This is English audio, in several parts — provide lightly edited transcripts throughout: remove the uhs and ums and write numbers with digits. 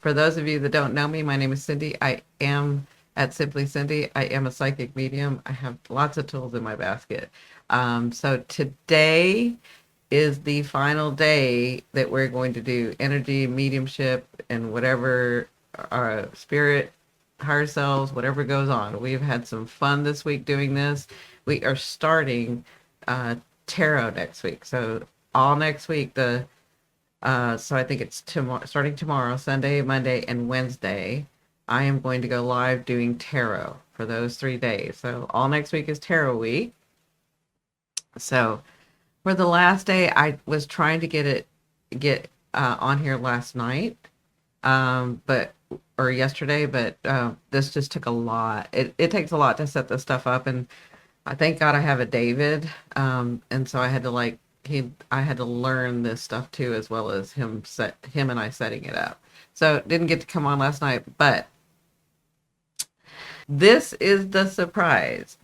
For those of you that don't know me, my name is Cindy. I am at Simply Cindy. I am a psychic medium. I have lots of tools in my basket. So today is the final day that we're going to do energy, mediumship, and whatever spirit, higher selves, whatever goes on. We've had some fun this week doing this. We are starting uh, tarot next week. So all next week, so I think it's tomorrow, starting tomorrow, Sunday, Monday, and Wednesday. I am going to go live doing tarot for those 3 days. So all next week is tarot week. So for the last day, I was trying to get on here last night, but or yesterday, but this just took a lot. It takes a lot to set this stuff up, and I thank God I have a David, and so I had to I had to learn this stuff too, as well as him and I setting it up. So didn't get to come on last night, but this is the surprise.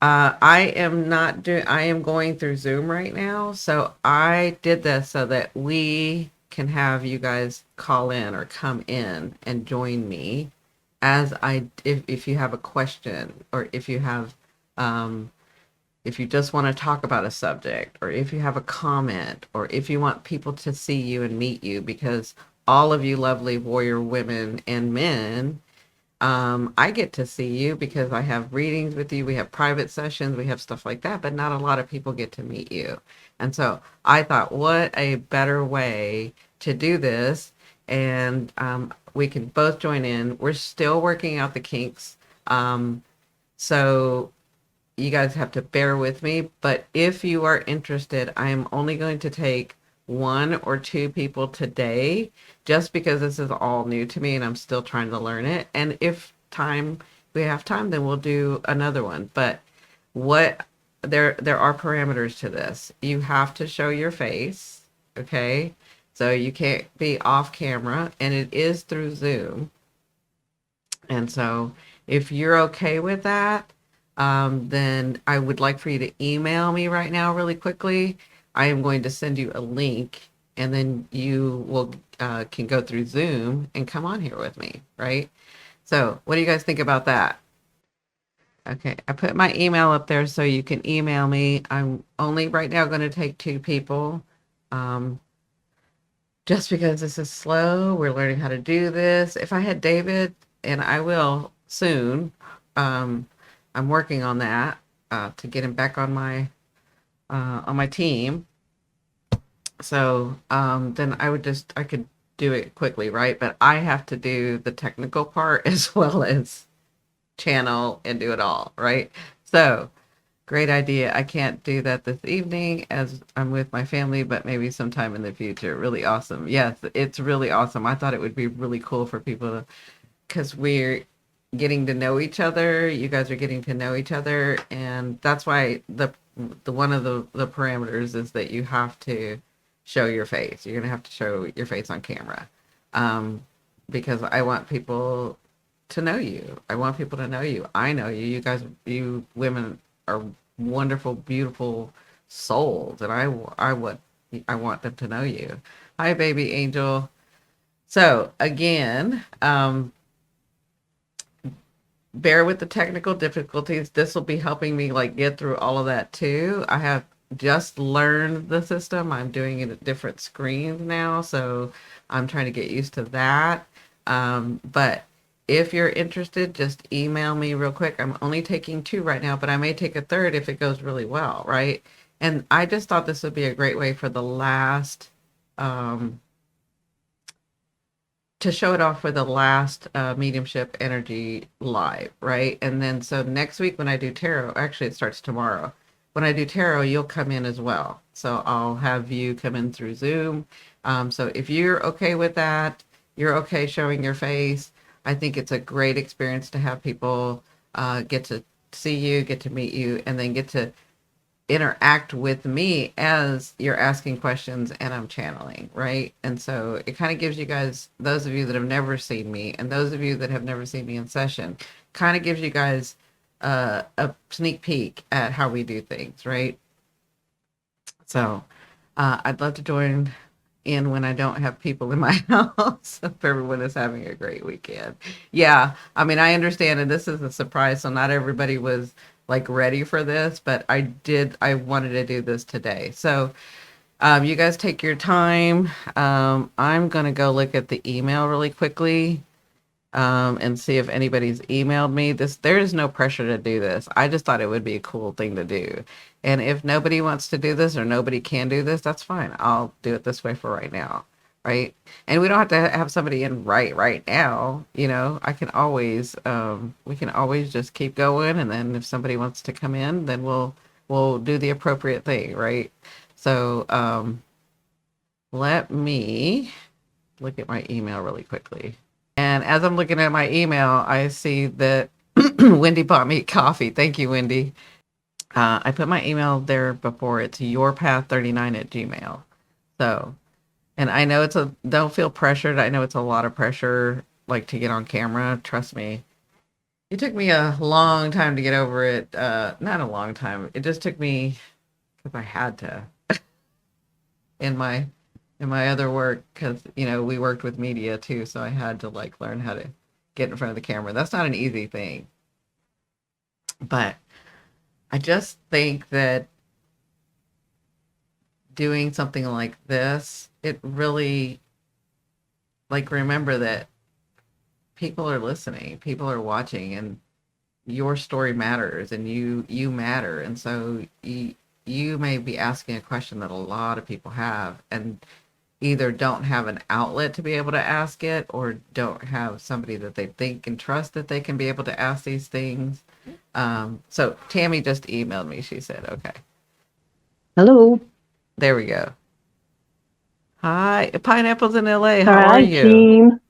I am going through Zoom right now. So I did this so that we can have you guys call in or come in and join me if you have a question, or um, if you just want to talk about a subject, or if you have a comment, or if you want people to see you and meet you, because all of you lovely warrior women and men, I get to see you because I have readings with you. We have private sessions, we have stuff like that, but not a lot of people get to meet you. And so I thought, what a better way to do this. And we can both join in. We're still working out the kinks. So you guys have to bear with me. But if you are interested, I am only going to take one or two people today, just because this is all new to me and I'm still trying to learn it. And if we have time, then we'll do another one. But what there are parameters to this. You have to show your face, okay? So you can't be off camera, and it is through Zoom. And so if you're okay with that, then I would like for you to email me right now really quickly. I am going to send you a link, and then you will can go through Zoom and come on here with me, right? So what do you guys think about that? Okay, I put my email up there so you can email me. I'm only right now going to take two people, um, just because this is slow. We're learning how to do this. If I had David, and I will soon, um, I'm working on that to get him back on my team. So then I could do it quickly, right? But I have to do the technical part as well as channel and do it all, right? So great idea. I can't do that this evening as I'm with my family, but maybe sometime in the future. Really awesome. Yes, it's really awesome. I thought it would be really cool for people to, because we're getting to know each other. You guys are getting to know each other, and that's why the one of the parameters is that you have to show your face. You're gonna have to show your face on camera, um, because I want people to know you. I want people to know you. I know you. You guys, you women are wonderful, beautiful souls, and I want them to know you. Hi, baby angel. So again, bear with the technical difficulties. This will be helping me like get through all of that too. I have just learned the system. I'm doing it at different screens now, so I'm trying to get used to that. But if you're interested, just email me real quick. I'm only taking two right now, but I may take a third if it goes really well, right? And I just thought this would be a great way for the last um, to show it off for the last mediumship energy live, right? And then so next week when I do tarot, actually it starts tomorrow. When I do tarot, you'll come in as well. So I'll have you come in through Zoom. So if you're okay with that, you're okay showing your face. I think it's a great experience to have people get to see you, get to meet you, and then get to interact with me as you're asking questions and I'm channeling, right? And so it kind of gives you guys, those of you that have never seen me and those of you that have never seen me in session, kind of gives you guys a sneak peek at how we do things, right? So I'd love to join. in when I don't have people in my house. If everyone is having a great weekend. Yeah, I mean, I understand, and this is a surprise, so not everybody was like ready for this, but I wanted to do this today. So, you guys take your time. I'm going to go look at the email really quickly and see if anybody's emailed me. There is no pressure to do this. I just thought it would be a cool thing to do. And if nobody wants to do this or nobody can do this, that's fine. I'll do it this way for right now. Right. And we don't have to have somebody in right now. I can always, we can always just keep going. And then if somebody wants to come in, then we'll do the appropriate thing. Right. So, let me look at my email really quickly. And as I'm looking at my email, I see that Wendy bought me coffee. Thank you, Wendy. I put my email there before. It's yourpath39@gmail. So, and I know don't feel pressured. I know it's a lot of pressure, like to get on camera. Trust me. It took me a long time to get over it. Not a long time. It just took me because I had to in my other work because we worked with media too, so I had to like learn how to get in front of the camera. That's not an easy thing, but I just think that doing something like this, it really, like, remember that people are listening, people are watching, and your story matters, and you matter. And so you may be asking a question that a lot of people have, and either don't have an outlet to be able to ask it or don't have somebody that they think and trust that they can be able to ask these things. So Tammy just emailed me. She said, okay, Hello. there we go. Hi, Pineapples in LA. How are Hi, you? team.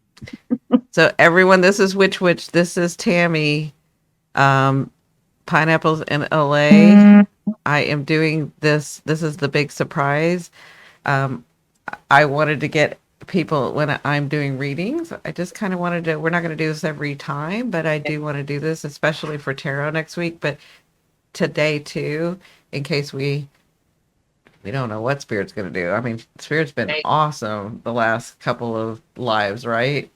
So everyone, this is Which. This is Tammy. Um, Pineapples in LA. I am doing this. This is the big surprise. Um, I wanted to get people when I'm doing readings. I just kind of wanted to, we're not going to do this every time, but I do want to do this, especially for tarot next week, but today too, in case we don't know what Spirit's going to do. I mean, Spirit's been awesome the last couple of lives, right?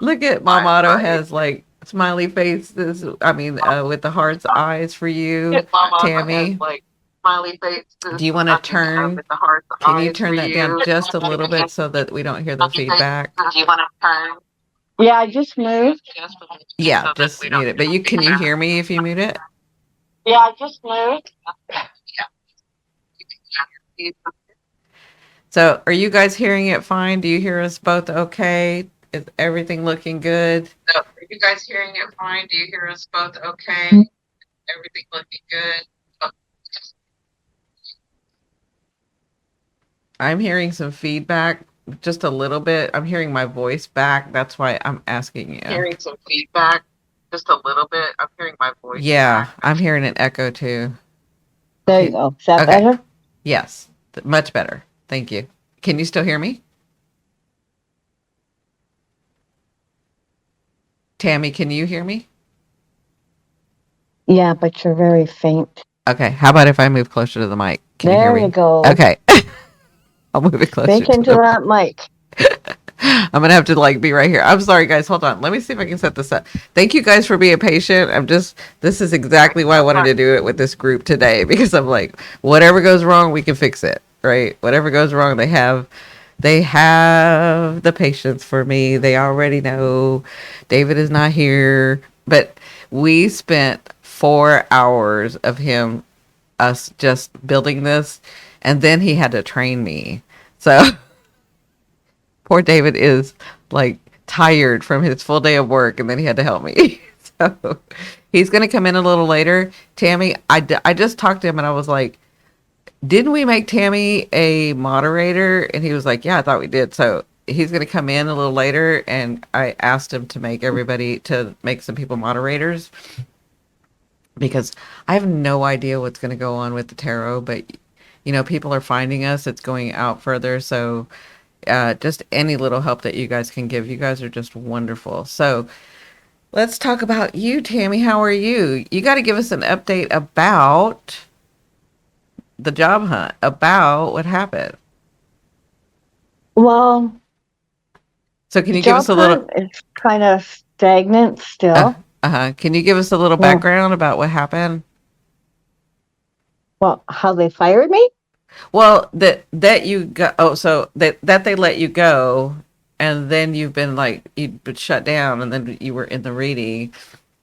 Look at Mom Otto has like smiley faces. I mean, with the heart's eyes for you, Tammy. Do you want to turn? Can you turn that down just a little bit so that we don't hear the feedback? Yeah, I just moved. Yeah, just mute it. But can you hear me if you mute it? Yeah, I just moved. So are you guys hearing it fine? Do you hear us both okay? Is everything looking good? So are you guys hearing it fine? Do you hear us both okay? Everything looking good? I'm hearing some feedback, just a little bit. I'm hearing my voice back. That's why I'm asking you. Hearing some feedback, just a little bit. I'm hearing my voice. Yeah, back. I'm hearing an echo too. There you go. Is that Okay. better? Yes, much better. Thank you. Can you still hear me? Tammy, can you hear me? Yeah, but you're very faint. Okay. How about if I move closer to the mic? Can you hear There me? you go. Okay. I'll move it closer Speak to into the that mic. I'm gonna have to like be right here. I'm sorry, guys. Hold on. Let me see if I can set this up. Thank you guys for being patient. This is exactly why I wanted to do it with this group today because I'm like, whatever goes wrong, we can fix it, right? Whatever goes wrong, they have the patience for me. They already know David is not here, but we spent 4 hours of us just building this, and then he had to train me. So poor David is like tired from his full day of work, and then he had to help me. So he's going to come in a little later. Tammy, I just talked to him and I was like, didn't we make Tammy a moderator? And he was like, yeah, I thought we did. So he's going to come in a little later, and I asked him to make some people moderators because I have no idea what's going to go on with the tarot, but people are finding us. It's going out further. So just any little help that you guys can give. You guys are just wonderful. So let's talk about you, Tammy. How are you? You got to give us an update about the job hunt about what happened. Well, So can the you give us job a little hunt is kind of stagnant uh, still. can you give us a little Well, background about what happened? well, how they fired me? Well, that you got so that they let you go, and then you've been like you've been shut down, and then you were in the reading,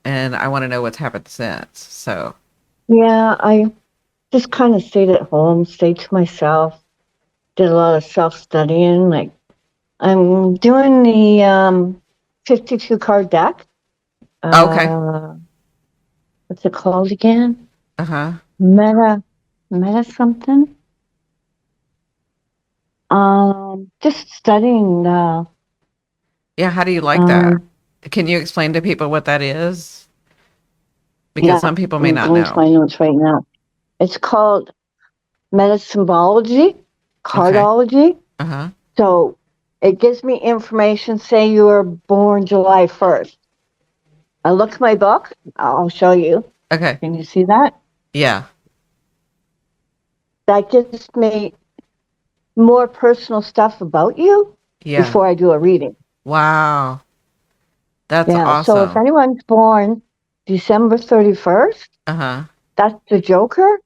and I want to know what's happened since. So, Yeah, I just kind of stayed at home, stayed to myself, did a lot of self studying. Like I'm doing the 52 card deck. okay. Uh, what's it called again? Uh-huh. Meta, meta something. Just studying the. Yeah, how do you like that? Um, Can you explain to people what that is? Because yeah, some people may I'm not going to know. my notes right now. It's called meta symbology, Okay. cardology. Uh-huh. So it gives me information. Say you were born July 1st. I look at my book. I'll show you. Okay. Can you see that? Yeah. That gives me more personal stuff about you Yeah. before I do a reading. Wow. That's Yeah. So if awesome. anyone's born December 31st, Uh-huh. that's the Joker,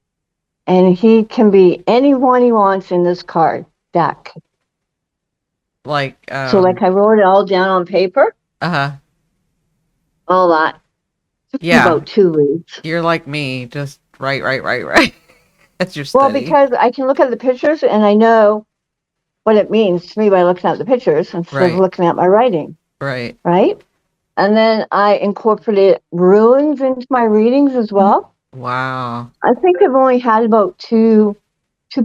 and he can be anyone he wants in this card deck. Like So, like, I wrote it all down on paper, uh-huh. all that. Took me Yeah. about 2 weeks. You're like me, just right. That's your Well, study. because I can look at the pictures and I know what it means to me by looking at the pictures instead of Right. looking at my writing, Right. right? And then I incorporated runes into my readings as well. Wow. I think I've only had about two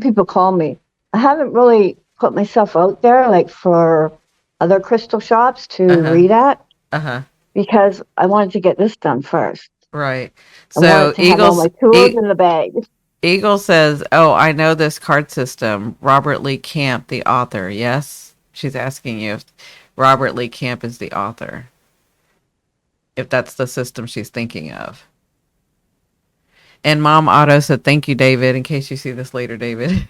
people call me. I haven't really put myself out there like for other crystal shops to Uh-huh. read at Uh-huh. because I wanted to get this done first. Right. I So wanted to have all my tools in the bag. Eagle says, "Oh, I know this card system. Robert Lee Camp, the author. Yes." She's asking you if Robert Lee Camp is the author. If that's the system she's thinking of. And Mom Otto said, "Thank you, David, in case you see this later, David."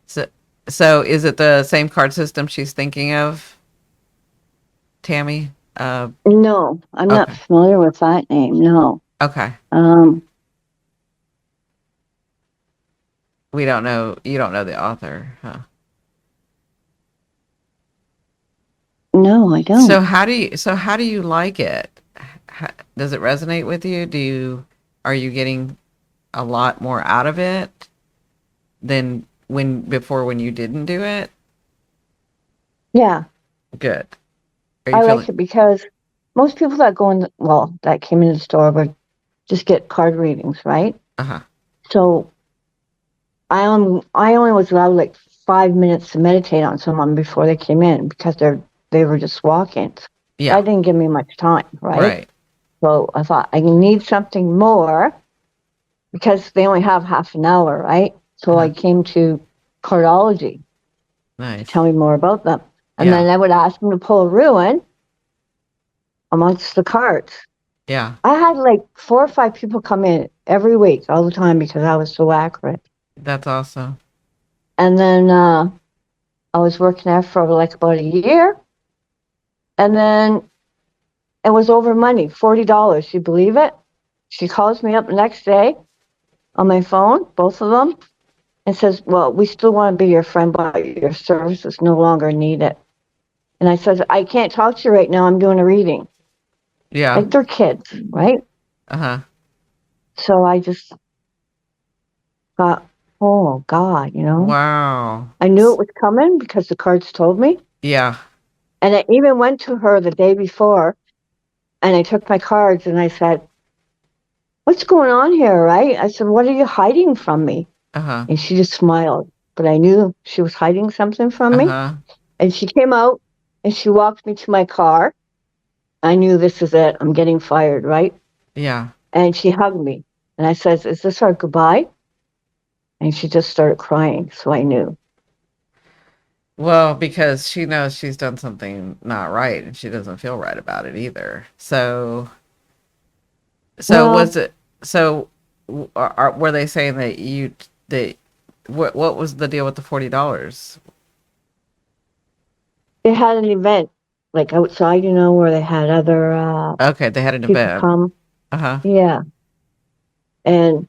So so is it the same card system she's thinking of, Tammy? No, I'm not Okay. familiar with that name. No. Okay. Um, We don't know. You don't know the author, huh? no, I don't. So how do you like it? Does it resonate with you? Are you getting a lot more out of it than when you didn't do it? Yeah, Good. Are you I like feeling it because most people that go in, well, that came in the store would just get card readings, right? uh-huh. So I only was allowed like 5 minutes to meditate on someone before they came in because they were just walk-ins. Yeah. That didn't give me much time, right? Right. So I thought I need something more because they only have half an hour, right? So Uh-huh. I came to cardology to Nice. tell me more about them. And Yeah. then I would ask them to pull a ruin amongst the cards. Yeah. I had like 4 or 5 people come in every week, all the time, because I was so accurate. That's awesome. And then I was working there for like about a year. And then it was over money, $40. You believe it? She calls me up the next day on my phone, both of them, and says, "Well, we still want to be your friend, but your service is no longer needed." And I said, "I can't talk to you right now. I'm doing a reading." Yeah. Like they're kids, right? Uh-huh. So I just thought, oh God, Wow. I knew it was coming because the cards told me. Yeah. And I even went to her the day before and I took my cards and I said, "What's going on here?" Right? I said, "What are you hiding from me?" Uh-huh. And she just smiled. But I knew she was hiding something from me. Uh-huh. And she came out and she walked me to my car. I knew this is it. I'm getting fired, right? Yeah. And she hugged me. And I said, "Is this our goodbye?" And she just started crying. So I knew. Well, because she knows she's done something not right and she doesn't feel right about it either. So Well, was it so were they saying that what was the deal with the $40? They had an event like outside, where they had other Okay, they had an people event. come. Uh-huh. Yeah, and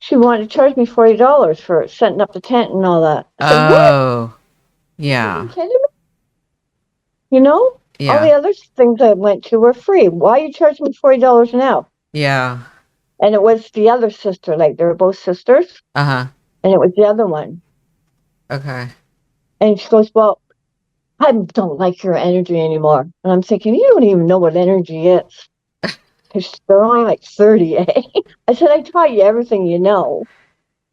she wanted to charge me $40 for setting up the tent and all that. I said, "What? Oh, Are you yeah. kidding me? You know, all Yeah. the other things I went to were free. Why are you charging me $40 now?" Yeah. And it was the other sister, like they were both sisters, Uh-huh. and it was the other one. Okay. And she goes, "Well, I don't like your energy anymore." And I'm thinking, you don't even know what energy is. Because they're only like 30, eh? I said, I taught you everything you know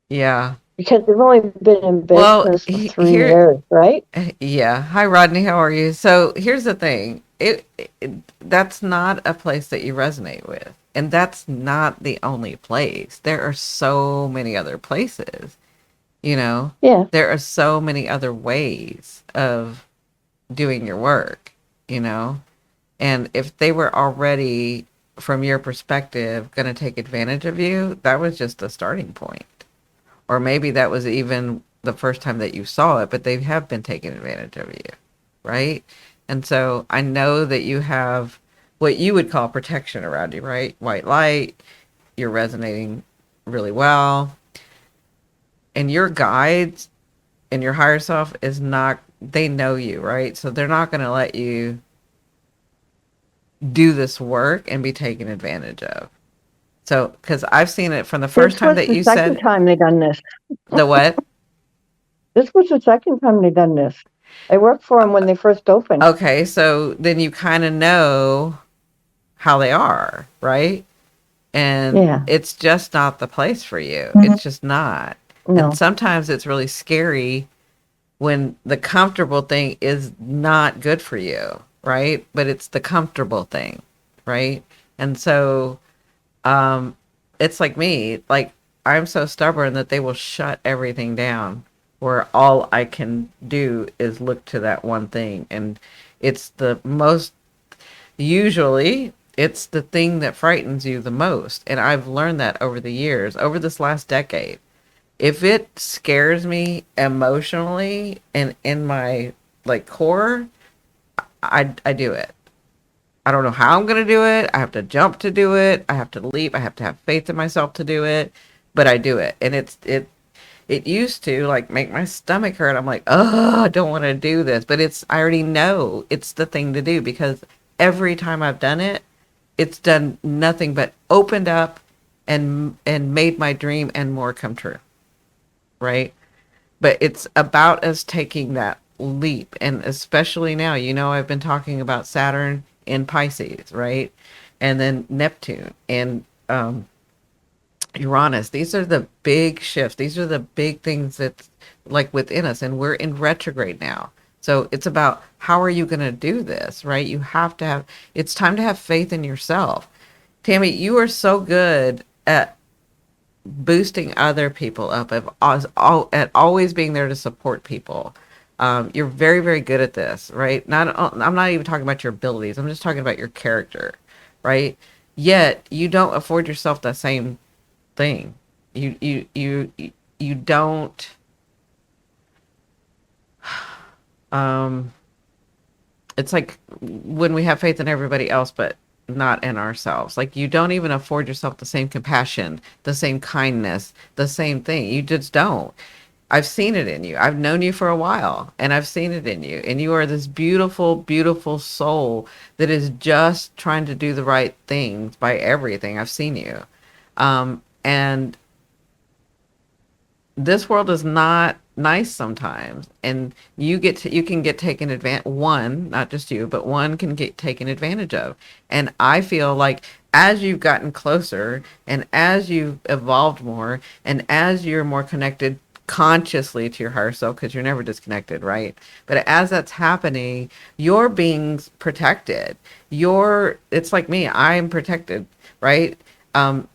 Yeah. because they've only been in Well, business for three here years, right? yeah. Hi Rodney, how are you? So, here's the thing. It that's not a place that you resonate with. And that's not the only place. There are so many other places, you know. Yeah. There are so many other ways of doing your work, you know. And if they were already, from your perspective, going to take advantage of you, that was just a starting point. Or maybe that was even the first time that you saw it, but they have been taking advantage of you, right? And so I know that you have what you would call protection around you, right? White light, you're resonating really well. And your guides and your higher self is not, they know you, right? So they're not going to let you do this work and be taken advantage of. So, because I've seen it from the first This time was that the you second said time they done this. the what? This was the second time they done this. I worked for them when they first opened. Okay, so then you kind of know how they are, right? And Yeah. it's just not the place for you. Mhm. It's just not. And No. sometimes it's really scary when the comfortable thing is not good for you, right? But it's the comfortable thing, right? And so um it's like me, like I'm so stubborn that they will shut everything down where all I can do is look to that one thing. And it's the most, usually it's the thing that frightens you the most. And I've learned that over the years, over this last decade. If it scares me emotionally and in my like core, I do it. I don't know how I'm going to do it. I have to jump to do it. I have to leap. I have to have faith in myself to do it, but I do it. And it used to like make my stomach hurt. I'm like, "Oh, I don't want to do this." But I already know it's the thing to do because every time I've done it, it's done nothing but opened up and made my dream and more come true, right? But it's about us taking that leap. And especially now, I've been talking about Saturn in Pisces, right? And then Neptune and Uranus. These are the big shifts. These are the big things that's like within us. And we're in retrograde now. So it's about how are you going to do this, right? You have to have, it's time to have faith in yourself. Tammy, you are so good at boosting other people up, at always being there to support people. You're very, very good at this, right? I'm not even talking about your abilities. I'm just talking about your character, right? Yet you don't afford yourself the same thing. You don't. Um, it's like when we have faith in everybody else, but not in ourselves. Like you don't even afford yourself the same compassion, the same kindness, the same thing. You just don't. I've seen it in you. I've known you for a while and I've seen it in you. And you are this beautiful, beautiful soul that is just trying to do the right things by everything. I've seen you. And this world is not nice sometimes, and you can get taken advantage, one, not just you, but one can get taken advantage of. And I feel like as you've gotten closer and as you've evolved more and as you're more connected consciously to your higher self, because you're never disconnected, right? But as that's happening, you're being protected. It's like me, I'm protected, right? um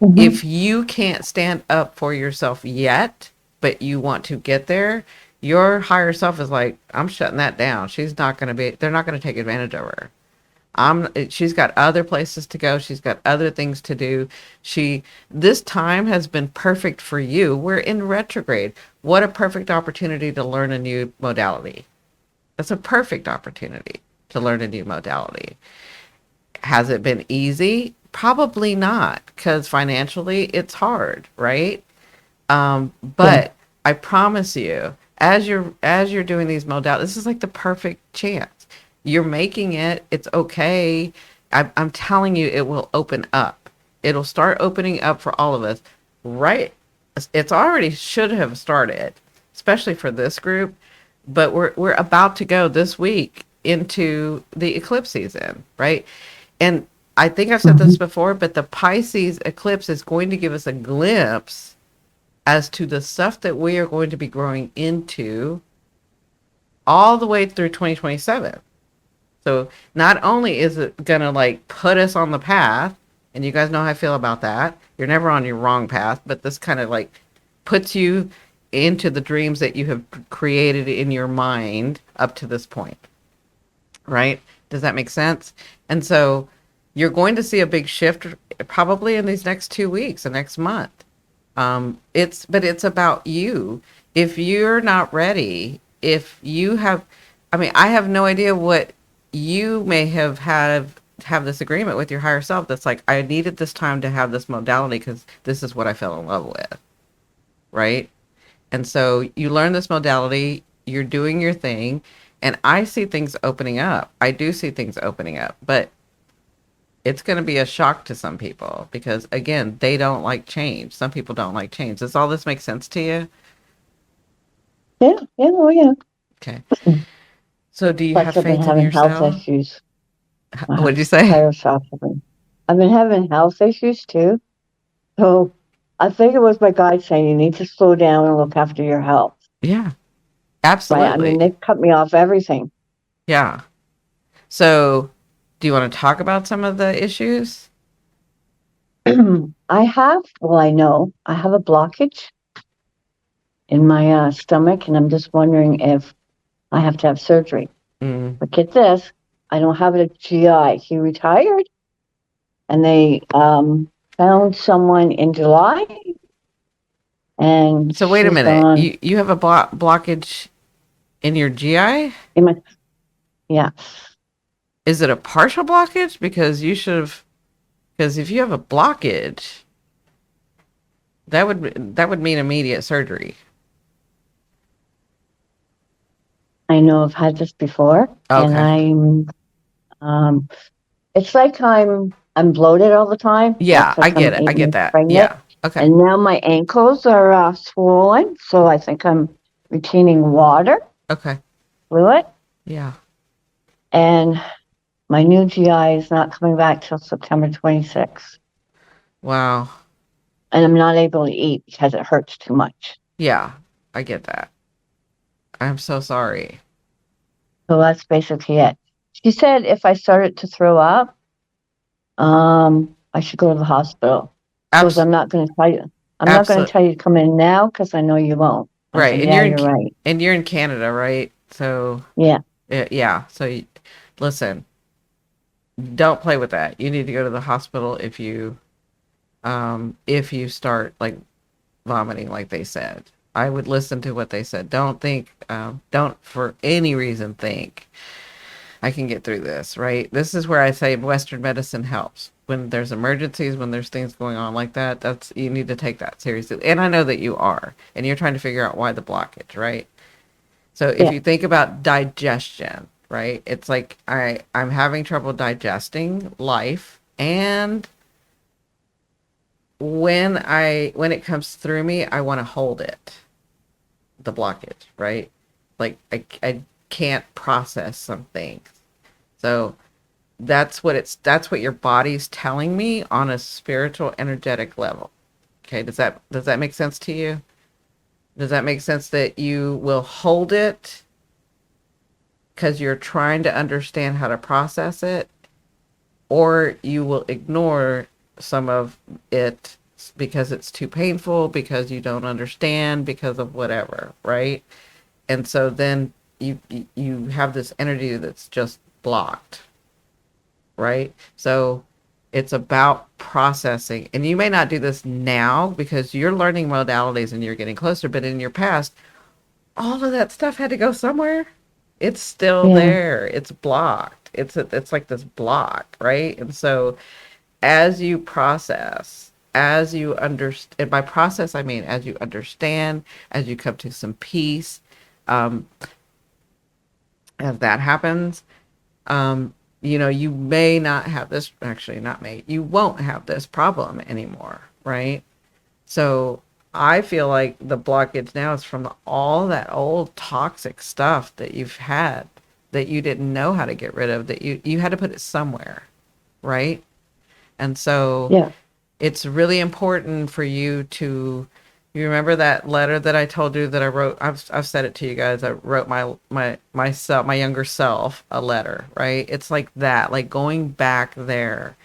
Hmm. if you can't stand up for yourself yet, but you want to get there, your higher self is like, I'm shutting that down. She's not going to be, they're not going to take advantage of her. She's got other places to go. She's got other things to do. This time has been perfect for you. We're in retrograde. What a perfect opportunity to learn a new modality. That's a perfect opportunity to learn a new modality. Has it been easy? Probably not, because financially it's hard, right? Yeah. But I promise you, as you're doing these modalities, this is like the perfect chance. You're making it. It's okay. I'm telling you, it will open up. It'll start opening up for all of us. Right? It's already should have started, especially for this group. But we're about to go this week into the eclipse season, right? And I think I've said Hmm. this before, but the Pisces eclipse is going to give us a glimpse as to the stuff that we are going to be growing into all the way through 2027. So not only is it going to like put us on the path, and you guys know how I feel about that. You're never on your wrong path, but this kind of like puts you into the dreams that you have created in your mind up to this point, right? Does that make sense? And so you're going to see a big shift probably in these next 2 weeks, the next month. But it's about you. If you're not ready, if you have, I mean, I have no idea what you may have this agreement with your higher self that's like, I needed this time to have this modality because this is what I fell in love with, right? And so you learn this modality, you're doing your thing, and I see things opening up. I do see things opening up, but it's going to be a shock to some people because again, they don't like change. Some people don't like change. Does all this make sense to you? Yeah, yeah, oh yeah. Okay. So do you have Plus, I've been faith in having health yourself? issues. What My did you say? higher self. I've been having health issues too. So I think it was my guide saying you need to slow down and look after your health. Yeah, Right? I mean, absolutely. they've cut me off everything. Yeah. So do you want to talk about some of the issues? I know I have a blockage in my stomach, and I'm just wondering if I have to have surgery. Mm. But get this, I don't have a GI. He retired, and they found someone in July, and So wait a she's minute. gone You have a blockage in your GI? in my, yeah. Is it a partial blockage? Because if you have a blockage, that would mean immediate surgery. I know I've had this before, and Okay. um, it's like I'm bloated all the time. Yeah, That's I like get I'm it. I 8 get months that. pregnant, Yeah. Okay. and now my ankles are swollen, so I think I'm retaining water Okay. fluid, Yeah. and my new GI is not coming back till September 26th, Wow. and I'm not able to eat because it hurts too much. Yeah, I get that. I'm so sorry. So that's basically it. She said if I started to throw up, I should go to the hospital. She goes, Abs I'm not going to absolute tell you to come in now because I know you won't. I right. said, yeah, you're right. And you're in Canada, right? So Yeah, yeah. So listen, don't play with that. You need to go to the hospital if you start like vomiting like they said. I would listen to what they said. Don't for any reason think I can get through this, right? This is where I say Western medicine helps. When there's emergencies, when there's things going on like that, you need to take that seriously. And I know that you are, and you're trying to figure out why the blockage, right? So if yeah. you think about digestion, right? It's like I'm having trouble digesting life, and when it comes through me, I want to hold it, the blockage, right? Like I can't process some things. So that's what your body's telling me on a spiritual energetic level. Okay, does that make sense to you? Does that make sense that you will hold it because you're trying to understand how to process it, or you will ignore some of it because it's too painful, because you don't understand, because of whatever, right? And so then you have this energy that's just blocked. right? So it's about processing. And you may not do this now because you're learning modalities and you're getting closer, but in your past, all of that stuff had to go somewhere. It's still Yeah. there. It's blocked. It's like this block, right? And so as you process, as you understand, by process I mean as you understand, as you come to some peace, um, as that happens, you may not have this, actually not may, you won't have this problem anymore, right? So I feel like the blockage now is from all that old toxic stuff that you've had that you didn't know how to get rid of, that you had to put it somewhere, right? And so Yeah. it's really important for you to, you remember that letter that I told you that I wrote. I've said it to you guys. I wrote myself, my younger self, a letter, right? It's like that, like going back there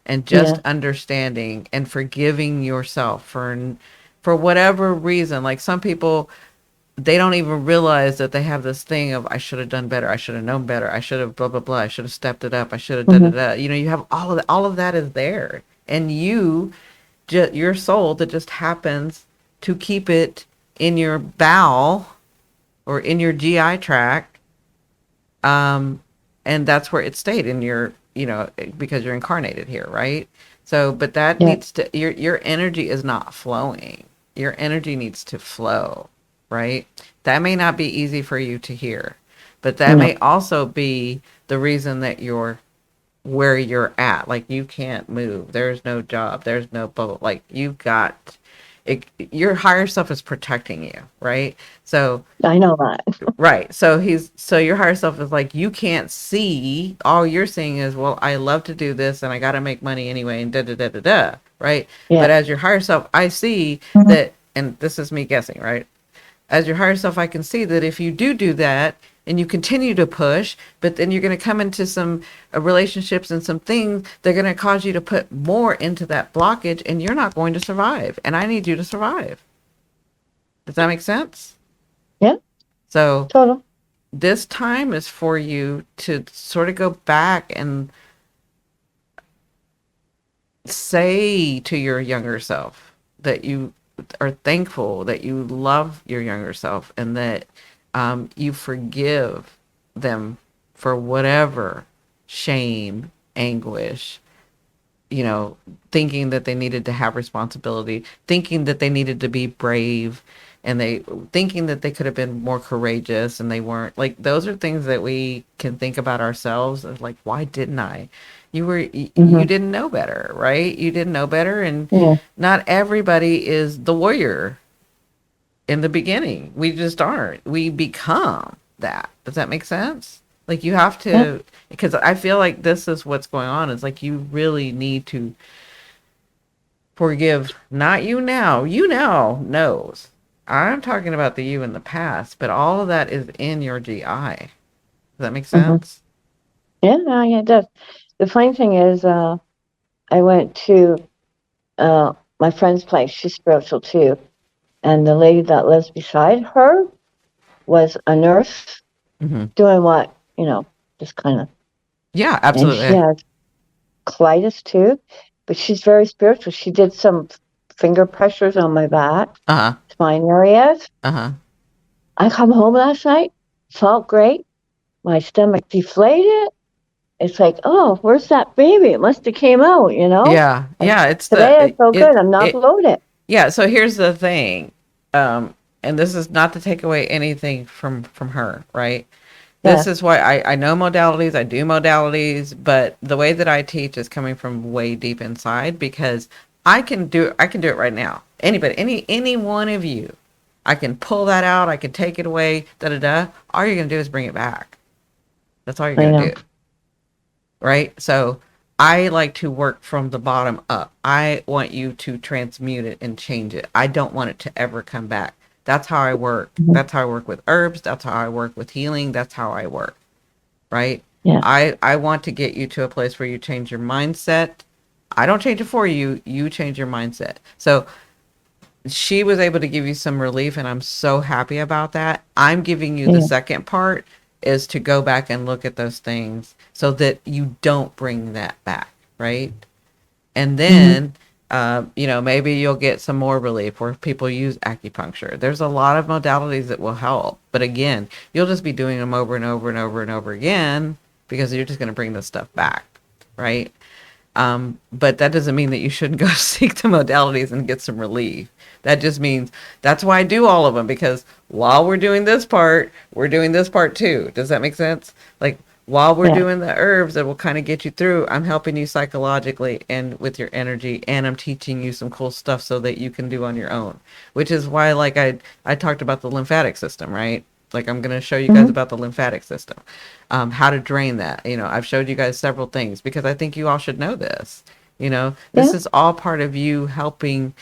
and just Yeah. understanding and forgiving yourself for whatever reason. Like some people, they don't even realize that they have this thing of, I should have done better, I should have known better, I should have blah blah blah, I should have stepped it up, I should have da da Hmm. da. You have all of that is there, and your soul that just happens to keep it in your bowel or in your GI tract, um, and that's where it stayed in your, because you're incarnated here, right? So, but that Yeah. needs to, your energy is not flowing. Your energy needs to flow, right? That may not be easy for you to hear, but that No. may also be the reason that you're where you're at. Like you can't move. There's no job. There's no bubble. Like you've got it, your higher self is protecting you, right? So I know that. right. So your higher self is like, you can't see. All you're seeing is, well, I love to do this and I got to make money anyway and da da da da da. Right. But Yeah. as your higher self, I see Mhm. that, and this is me guessing, right? As your higher self, I can see that if you do that and you continue to push, but then you're going to come into some relationships and some things, they're going to cause you to put more into that blockage and you're not going to survive. And I need you to survive. Does that make sense? Yeah. So Total. this time is for you to sort of go back and say to your younger self that you are thankful, that you love your younger self, and that you forgive them for whatever shame, anguish, thinking that they needed to have responsibility, thinking that they needed to be brave, and they thinking that they could have been more courageous and they weren't. Like those are things that we can think about ourselves of, like, why didn't I? You Hmm. didn't know better, right? You didn't know better, and Yeah. not everybody is the warrior in the beginning. We just aren't. We become that. Does that make sense? Like you have Yeah. to, because I feel like this is what's going on. Is like you really need to forgive, not you now. You now knows. I'm talking about the you in the past, but all of that is in your GI. Does that make Hmm. sense? Yeah. No, yeah, it does. The funny thing is, I went to my friend's place. She's spiritual too, and the lady that lives beside her was a nurse Hmm. doing what just kind of, Yeah, and she absolutely. has colitis too, but she's very spiritual. She did some finger pressures on my back, Uh huh. spine areas. Uh huh. I come home last night, felt great. My stomach deflated. It's like, oh, where's that baby? It must have came out. Yeah. And Yeah. It's today I the feel good. it I'm not it. bloated. Yeah. So here's the thing, and this is not to take away anything from her, right? This Yeah, is why I know modalities, I do modalities, but the way that I teach is coming from way deep inside, because I can do it right now. Anybody, any one of you, I can pull that out, I can take it away, da da da. All you're gonna do is bring it back. That's all you're I gonna know. do, right? So I like to work from the bottom up. I want you to transmute it and change it. I don't want it to ever come back. That's how I work. Mhm. That's how I work with herbs. That's how I work with healing. That's how I work, right? Yeah, I want to get you to a place where you change your mindset. I don't change it for you. You change your mindset. So she was able to give you some relief, and I'm so happy about that. I'm giving you the yeah, second part. is to go back and look at those things so that you don't bring that back, right? And Hmm. then, maybe you'll get some more relief where people use acupuncture. There's a lot of modalities that will help. But again, you'll just be doing them over and over and over and over again because you're just going to bring this stuff back, right? But that doesn't mean that you shouldn't go seek the modalities and get some relief. That just means that's why I do all of them, because while we're doing this part, we're doing this part too. Does that make sense? Like while we're Yeah. doing the herbs that will kind of get you through, I'm helping you psychologically and with your energy, and I'm teaching you some cool stuff so that you can do on your own. Which is why, like I talked about the lymphatic system, right? Like I'm going to show you guys Hmm. about the lymphatic system, how to drain that. I've showed you guys several things because I think you all should know this. This Yeah. is all part of you helping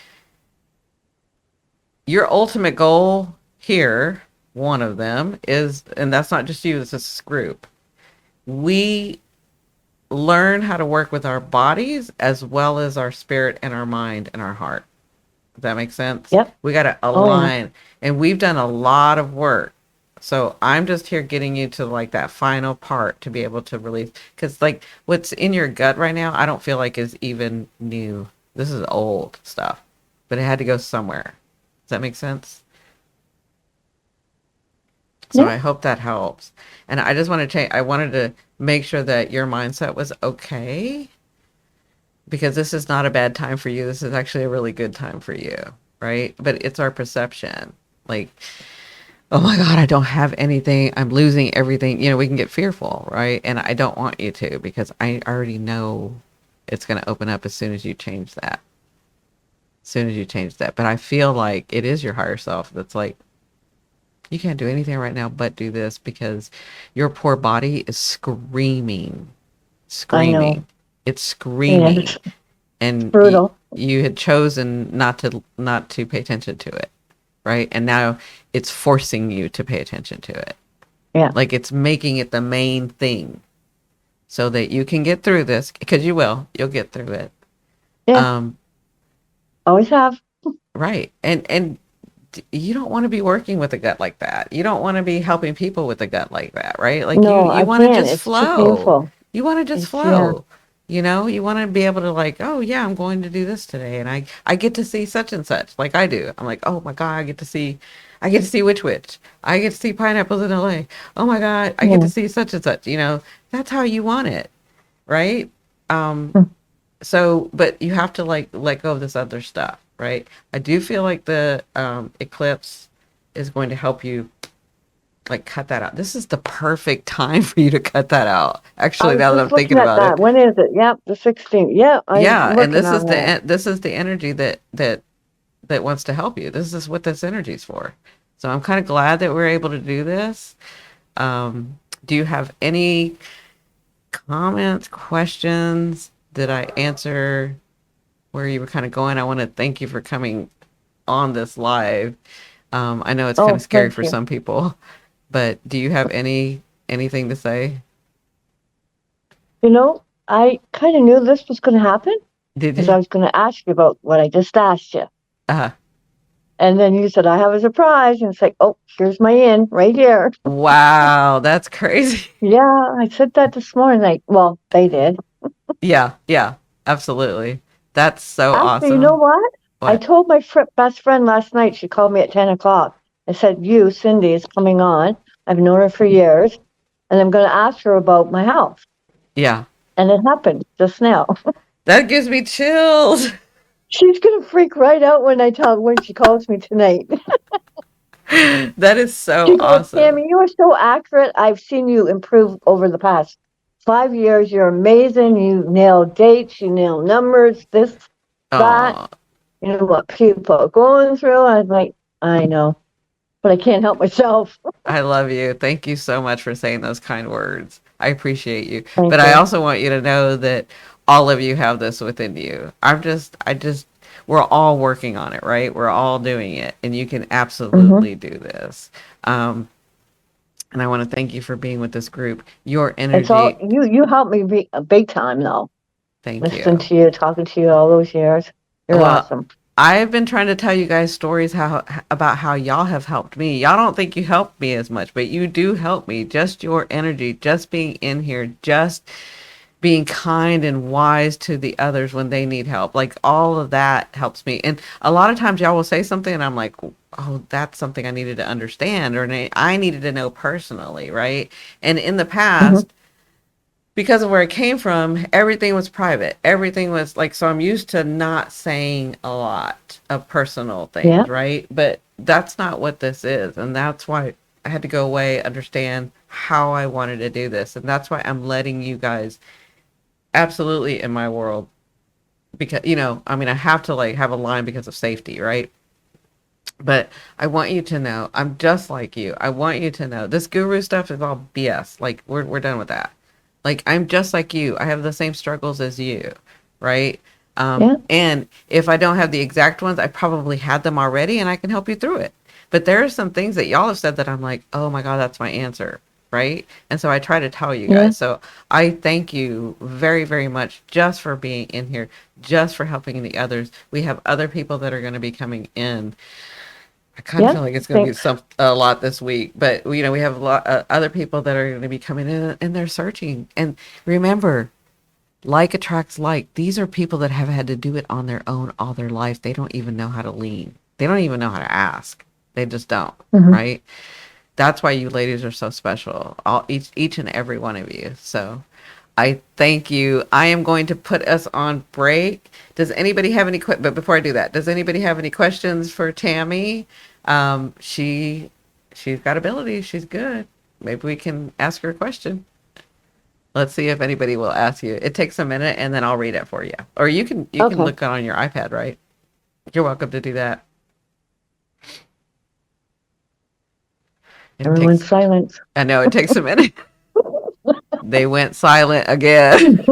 your ultimate goal here. One of them is, and that's not just you, this is this group. We learn how to work with our bodies as well as our spirit and our mind and our heart. Does that make sense? Yep. We got to Oh yeah. align, and we've done a lot of work. So I'm just here getting you to like that final part to be able to release. Because like what's in your gut right now, I don't feel like is even new. This is old stuff, but it had to go somewhere. Does that make sense? So Yeah. I hope that helps. And I just want to change. I wanted to make sure that your mindset was okay, because this is not a bad time for you. This is actually a really good time for you, right? But it's our perception. Like, oh my God, I don't have anything. I'm losing everything. We can get fearful, right? And I don't want you to, because I already know it's going to open up as soon as you change that. As soon as you change that. But I feel like it is your higher self that's like, you can't do anything right now but do this, because your poor body is screaming, I screaming. know. It's Yeah. screaming. It's And brutal. you had chosen not to pay attention to it, right? And now it's forcing you to pay attention to it. Yeah. Like it's making it the main thing so that you can get through this, because you'll get through it. Yeah. Um, Always have. right. And you don't want to be working with a gut like that. You don't want to be helping people with a gut like that, right? Like you No, you I want to can't. just It's too flow. painful. You want to just It's yeah. flow. You want to be able to like, oh yeah, I'm going to do this today, and I get to see such and such, like I do. I'm like, oh my God, I get to see which. I get to see pineapples in LA. Oh my God, I get to Yeah. see such and such. That's how you want it, right? Um, so, but you have to like let go of this other stuff, right? I do feel like the eclipse is going to help you like cut that out. This is the perfect time for you to cut that out. I Actually, was now that I'm just looking thinking at about that. it, When is it? Yep, the 16th. Yeah, I'm yeah, and working on that. this is the energy that wants to help you. This is what this energy is for. So I'm kind of glad that we're able to do this. Do you have any comments, questions? Did I answer where you were kind of going? I want to thank you for coming on this live. I know it's kind of Oh, scary thank for you. some people, but do you have anything to say? I kind of knew this was going to happen Did because you? I was going to ask you about what I just asked you. Uh, And then you said, I have a surprise. And it's like, oh, here's my in right here. wow, that's crazy. Yeah, I said that this morning. Well, they did. Yeah, yeah, absolutely. That's so Actually, you know awesome. what? I What? told my best friend last night. She called me at 10 o'clock. I said, you, Cindy, is coming on. I've known her for years. And I'm going to ask her about my house. Yeah, And it happened just now. that gives me chills. She's going to freak right out when she calls me tonight. That is so She goes, awesome. Tammy, you are so accurate. I've seen you improve over the past 5 years. You're amazing. You nail dates, you nail numbers, this, that. Oh, You know what people are going through. I was like, I know, but I can't help myself. I love you. Thank you so much for saying those kind words. I appreciate you. Thank But I you. also want you to know that all of you have this within you. We're all working on it, right? We're all doing it, and you can Hmm. absolutely do this. Um, and I want to thank you for being with this group. Your It's all energy, you. You helped me big time, though. thank Listening you. to you, talking to you all those years. You're Well, awesome. I've been trying to tell you guys stories how about how y'all have helped me. Y'all don't think you helped me as much, but you do help me. Just your energy, just being in here, just being kind and wise to the others when they need help. Like all of that helps me. And a lot of times y'all will say something and I'm like, oh, that's something I needed to understand or I needed to know personally, right? And in the Hmm. past, because of where it came from, everything was private. Everything was like, so I'm used to not saying a lot of personal Yeah, things, right? But that's not what this is. And that's why I had to go away, understand how I wanted to do this. And that's why I'm letting you guys absolutely in my world because, I mean, I have to like have a line because of safety, right? But I want you to know I'm just like you. I want you to know this guru stuff is all BS. Like we're done with that. Like I'm just like you. I have the same struggles as you, right? yeah, And if I don't have the exact ones, I probably had them already and I can help you through it. But there are some things that y'all have said that I'm like, "Oh my God, that's my answer." Right? And so I try to tell you yeah, guys. So I thank you very, very much just for being in here, just for helping the others. We have other people that are going to be coming in. I kind of yeah. feel like it's going to be Thanks. a lot this week, but we have a lot other people that are going to be coming in and they're searching. And remember, like attracts like. These are people that have had to do it on their own all their life. They don't even know how to lean. They don't even know how to ask. They just don't, Hmm. right? That's why you ladies are so special. All each and every one of you. So I thank you. I am going to put us on break. Does anybody have any but before I do that, does anybody have any questions for Tammy? She's got ability. She's good. Maybe we can ask her a question. Let's see if anybody will ask you. It takes a minute and then I'll read it for you. Or you can Okay. look on your iPad, right? You're welcome to do that. It Everyone's takes silent. I know it takes a minute. They went silent again.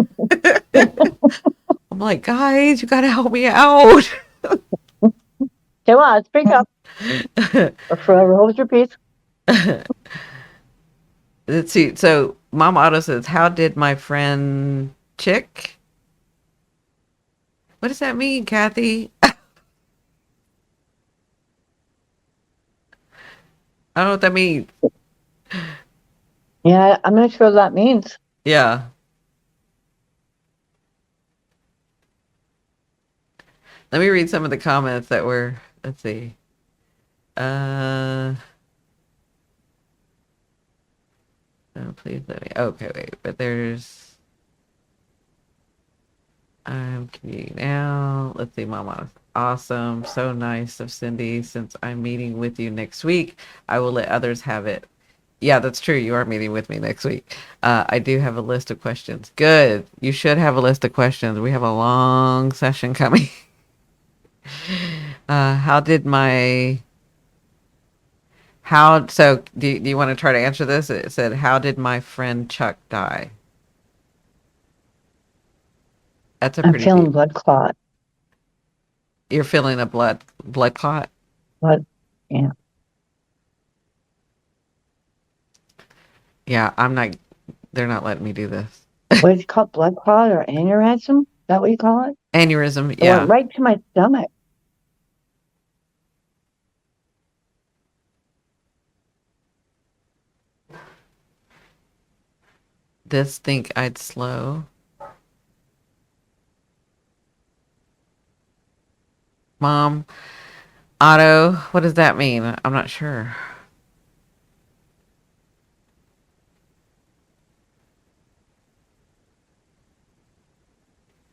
I'm like, guys, you gotta help me out. Come on, speak up or forever hold your peace. Let's see. So Mom Otto says, how did my friend Chick? What does that mean, Kathy? I don't know what that means. Yeah, I'm not sure what that means. Yeah. Let me read some of the comments that were, let's see. Uh, oh, please let me, okay, wait, but there's, I'm commuting now. Let's see, Mama. Awesome. So nice of Cindy. Since I'm meeting with you next week, I will let others have it. Yeah, that's true. You are meeting with me next week. I do have a list of questions. Good. You should have a list of questions. We have a long session coming. How did my how so do you want to try to answer this? It said, how did my friend Chuck die? That's a I'm pretty feeling deep. blood clot. You're feeling a blood clot? Blood. Yeah. Yeah, I'm not they're not letting me do this. What is it called? Blood clot or aneurysm? Is that what you call it? Aneurysm, It went yeah. right to my stomach. This think I'd slow. Mom, Otto, what does that mean? I'm not sure.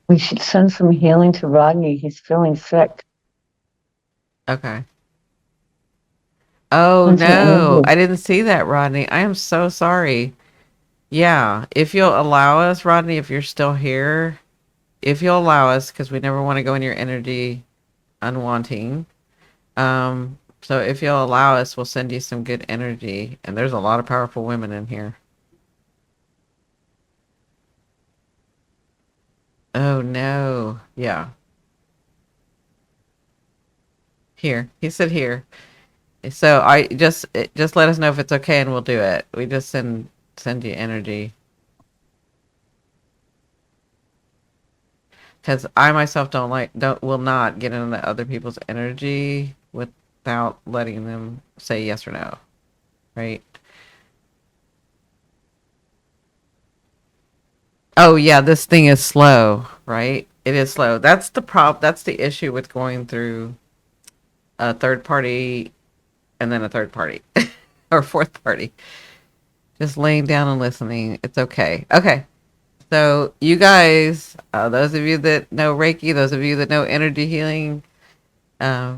We should send some healing to Rodney. He's feeling sick. Okay. Oh Send some no, energy. I didn't see that, Rodney. I am so sorry. Yeah, if you'll allow us, Rodney, if you're still here, if you'll allow us, because we never want to go in your energy unwanting. So if you'll allow us, we'll send you some good energy. And there's a lot of powerful women in here. Oh no. Yeah. Here. He said here. So I just let us know if it's okay and we'll do it. We just send you energy. because I myself don't will not get into other people's energy without letting them say yes or no, right? Oh yeah, this thing is slow, right? It is slow. That's the that's the issue with going through a third party and then a third party or fourth party. Just laying down and listening. It's okay. Okay. So you guys, those of you that know Reiki, those of you that know energy healing, uh,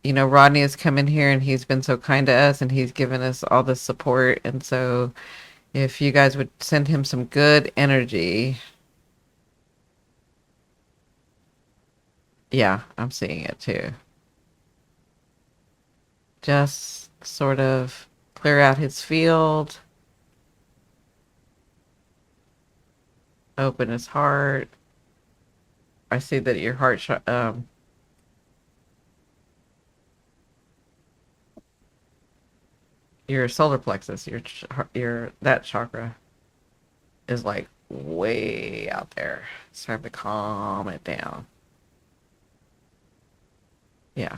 Rodney has come in here and he's been so kind to us and he's given us all this support. And so if you guys would send him some good energy, yeah, I'm seeing it too. Just sort of clear out his field, open his heart. I see that your your solar plexus, your that chakra is like way out there. It's time to calm it down. Yeah.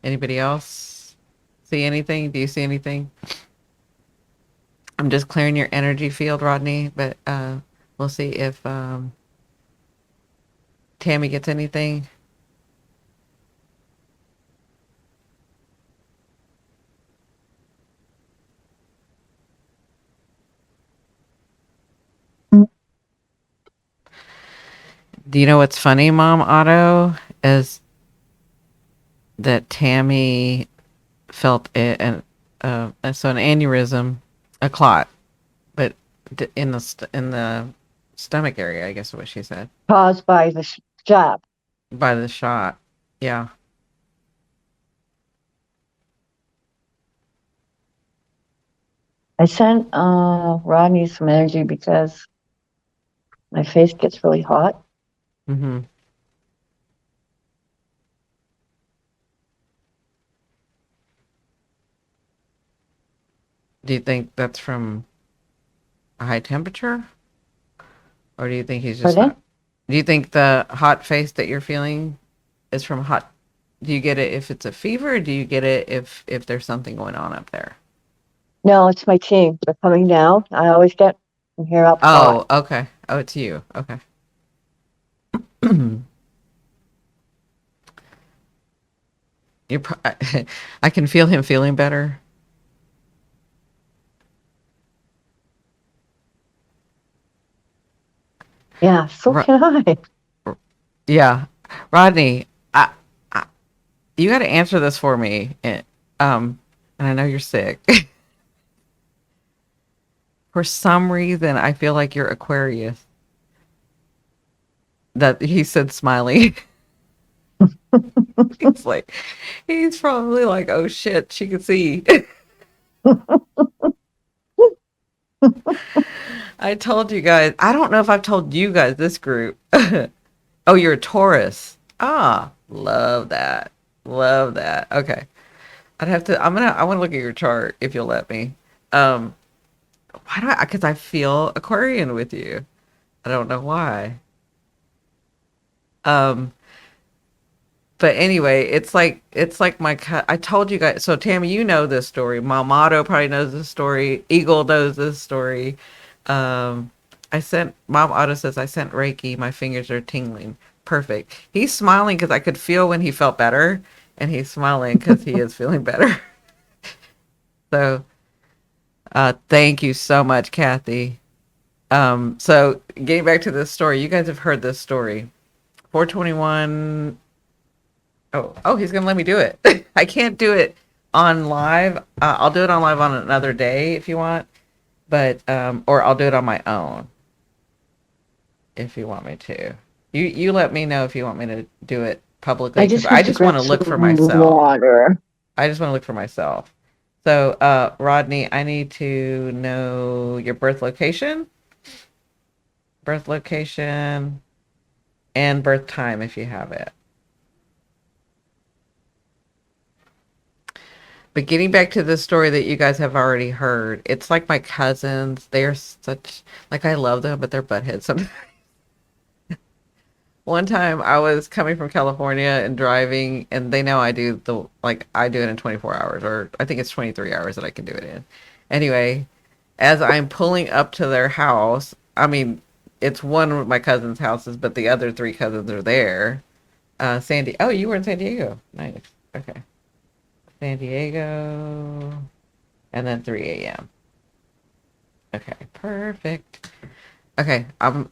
Anybody else see anything? Do you see anything? I'm just clearing your energy field, Rodney, but we'll see if Tammy gets anything. Do you know what's funny, Mom Otto? Is that Tammy felt it, and so an aneurysm, a clot, but in the stomach area, I guess is what she said. Caused by the job. By the shot. Yeah. I sent Rodney some energy because my face gets really hot. Mm-hmm. Do you think that's from a high temperature? Or do you think he's just Pardon? not? Do you think the hot face that you're feeling is from hot? Do you get it if it's a fever, or do you get it if there's something going on up there? No, it's my team. They're coming down. I always get from here up hot. Oh, okay. Oh, it's you. Okay. you I can feel him feeling better. Yeah, so Ro- can I. yeah, Rodney, you got to answer this for me. And I know you're sick. For some reason, I feel like you're Aquarius. That he said, smiling. He's like, he's probably like, oh shit, she can see. I told you guys. I don't know if I've told you guys this group. Oh, you're a Taurus. Ah, love that. Love that. Okay. I want to look at your chart if you'll let me. Um, because I feel Aquarian with you. I don't know why. Um, but anyway, it's like I told you guys. So Tammy, you know this story. Mamato probably knows this story. Eagle knows this story. Um, Mom Otto says I sent Reiki. My fingers are tingling. Perfect. He's smiling because I could feel when he felt better, and he's smiling because he is feeling better. So, thank you so much, Kathy. So getting back to this story, you guys have heard this story. 421. Oh, he's gonna let me do it. I can't do it on live. I'll do it on live on another day if you want, but or I'll do it on my own if you want me to. You let me know if you want me to do it publicly I because just I need to just want grab to look some for myself. water. I just want to look for myself. So, Rodney, I need to know your birth location, and birth time if you have it. But getting back to the story that you guys have already heard, it's like my cousins. They're such like I love them, but they're buttheads sometimes. One time I was coming from California and driving, and they know I do I do it in 24 hours, or I think it's 23 hours that I can do it in. Anyway, as I'm pulling up to their house, I mean, it's one of my cousin's houses, but the other three cousins are there. Sandy, oh, you were in San Diego. Nice. Okay. San Diego, and then 3 a.m. Okay, perfect. Okay, I'm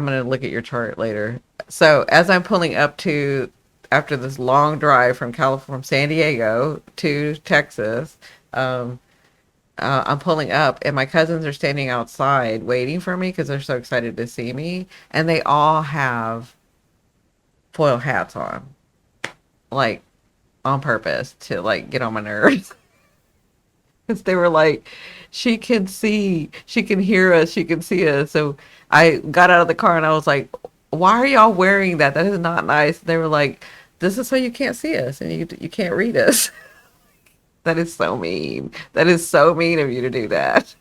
gonna look at your chart later. So as I'm pulling up to after this long drive from San Diego to Texas, um, I'm pulling up and my cousins are standing outside waiting for me because they're so excited to see me, and they all have foil hats on, like on purpose to like get on my nerves. Because they were like, she can see, she can hear us, she can see us. So I got out of the car and I was like, why are y'all wearing that? That is not nice. They were like, this is so you can't see us and you can't read us. That is so mean. That is so mean of you to do that.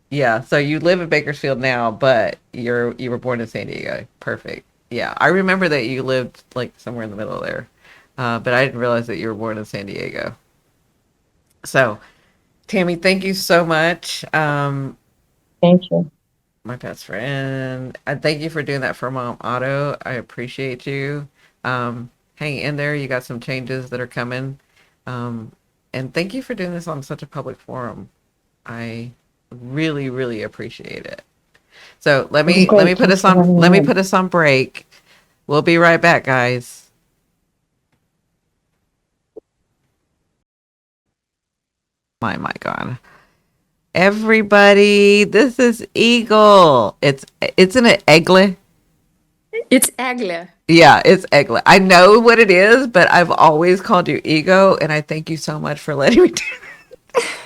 Yeah, so you live in Bakersfield now, but you were born in San Diego. Perfect. Yeah, I remember that you lived like somewhere in the middle there, but I didn't realize that you were born in San Diego. So, Tammy, thank you so much. Thank you. My best friend. I thank you for doing that for Mom Otto. I appreciate you. Hang in there. You got some changes that are coming. And thank you for doing this on such a public forum. I really, really appreciate it. So let me Great. put Thanks us for on letting let me me in. put us on break. We'll be right back, guys. My mic on. Everybody, this is Eagle. It's an Egle. It's Agla. Yeah, it's Egle. I know what it is, but I've always called you Ego, and I thank you so much for letting me do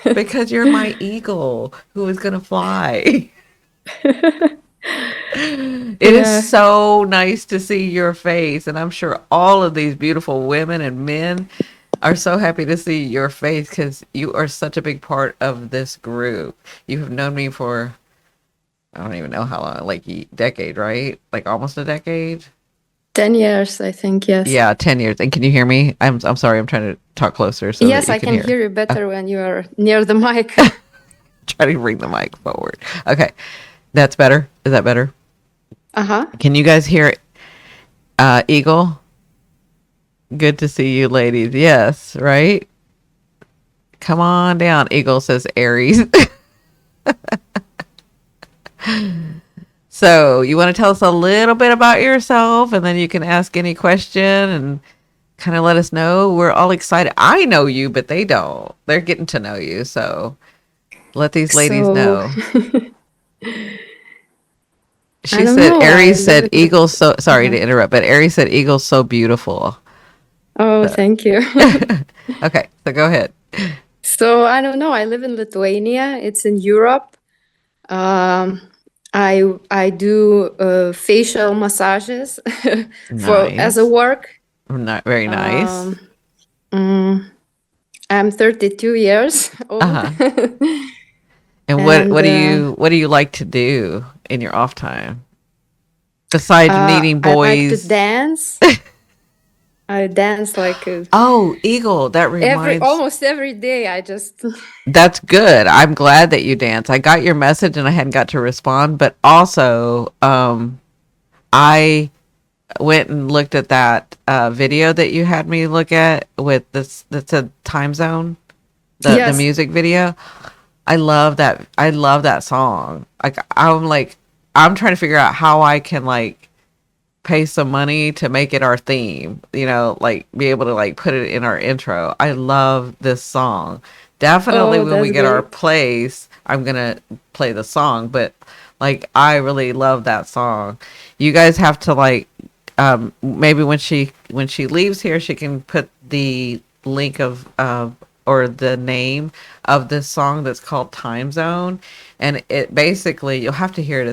it because you're my eagle who is gonna fly. It is Yeah. so nice to see your face, and I'm sure all of these beautiful women and men are so happy to see your face because you are such a big part of this group. You have known me for I don't even know how long, like a decade, right? Like almost a decade. 10 years, I think, yes. Yeah, 10 years. And can you hear me? I'm sorry. I'm trying to talk closer so that Yes, you I can can hear. hear you Uh, better when you are near the mic. try to bring the mic forward. Okay, that's better. Is that better? Uh-huh. Can you guys hear Eagle? Good to see you, ladies. Yes, right? Come on down. Eagle says Aries. So, you want to tell us a little bit about yourself and then you can ask any question and kind of let us know. We're all excited. I know you, but they don't. They're getting to know you. So, let these ladies So, know. I She don't said know. I Aries live said in Eagle's so sorry uh-huh. to interrupt, but Aries said Eagle's so beautiful. Oh, So, thank you. okay, so go ahead. So, I don't know. I live in Lithuania. It's in Europe. Um, I do facial massages for as a Nice. work. Not very nice. Um, mm, I'm 32 years old. Uh-huh. And And what do you like to do in your off time besides meeting I like to boys? dance. I dance like Oh, Eagle, that every reminds almost every day. I just that's good. I'm glad that you dance. I got your message and I hadn't got to respond, but also I went and looked at that video that you had me look at with this that said time zone, the yes. music video. I love that. I love that song. Like I'm trying to figure out how I can like pay some money to make it our theme, like be able to like put it in our intro. I love this song. Definitely Oh, when we that's get our great. place, I'm gonna play the song, but like I really love that song. You guys have to like maybe when she leaves here she can put the link of or the name of this song that's called Time Zone, and it basically you'll have to hear it.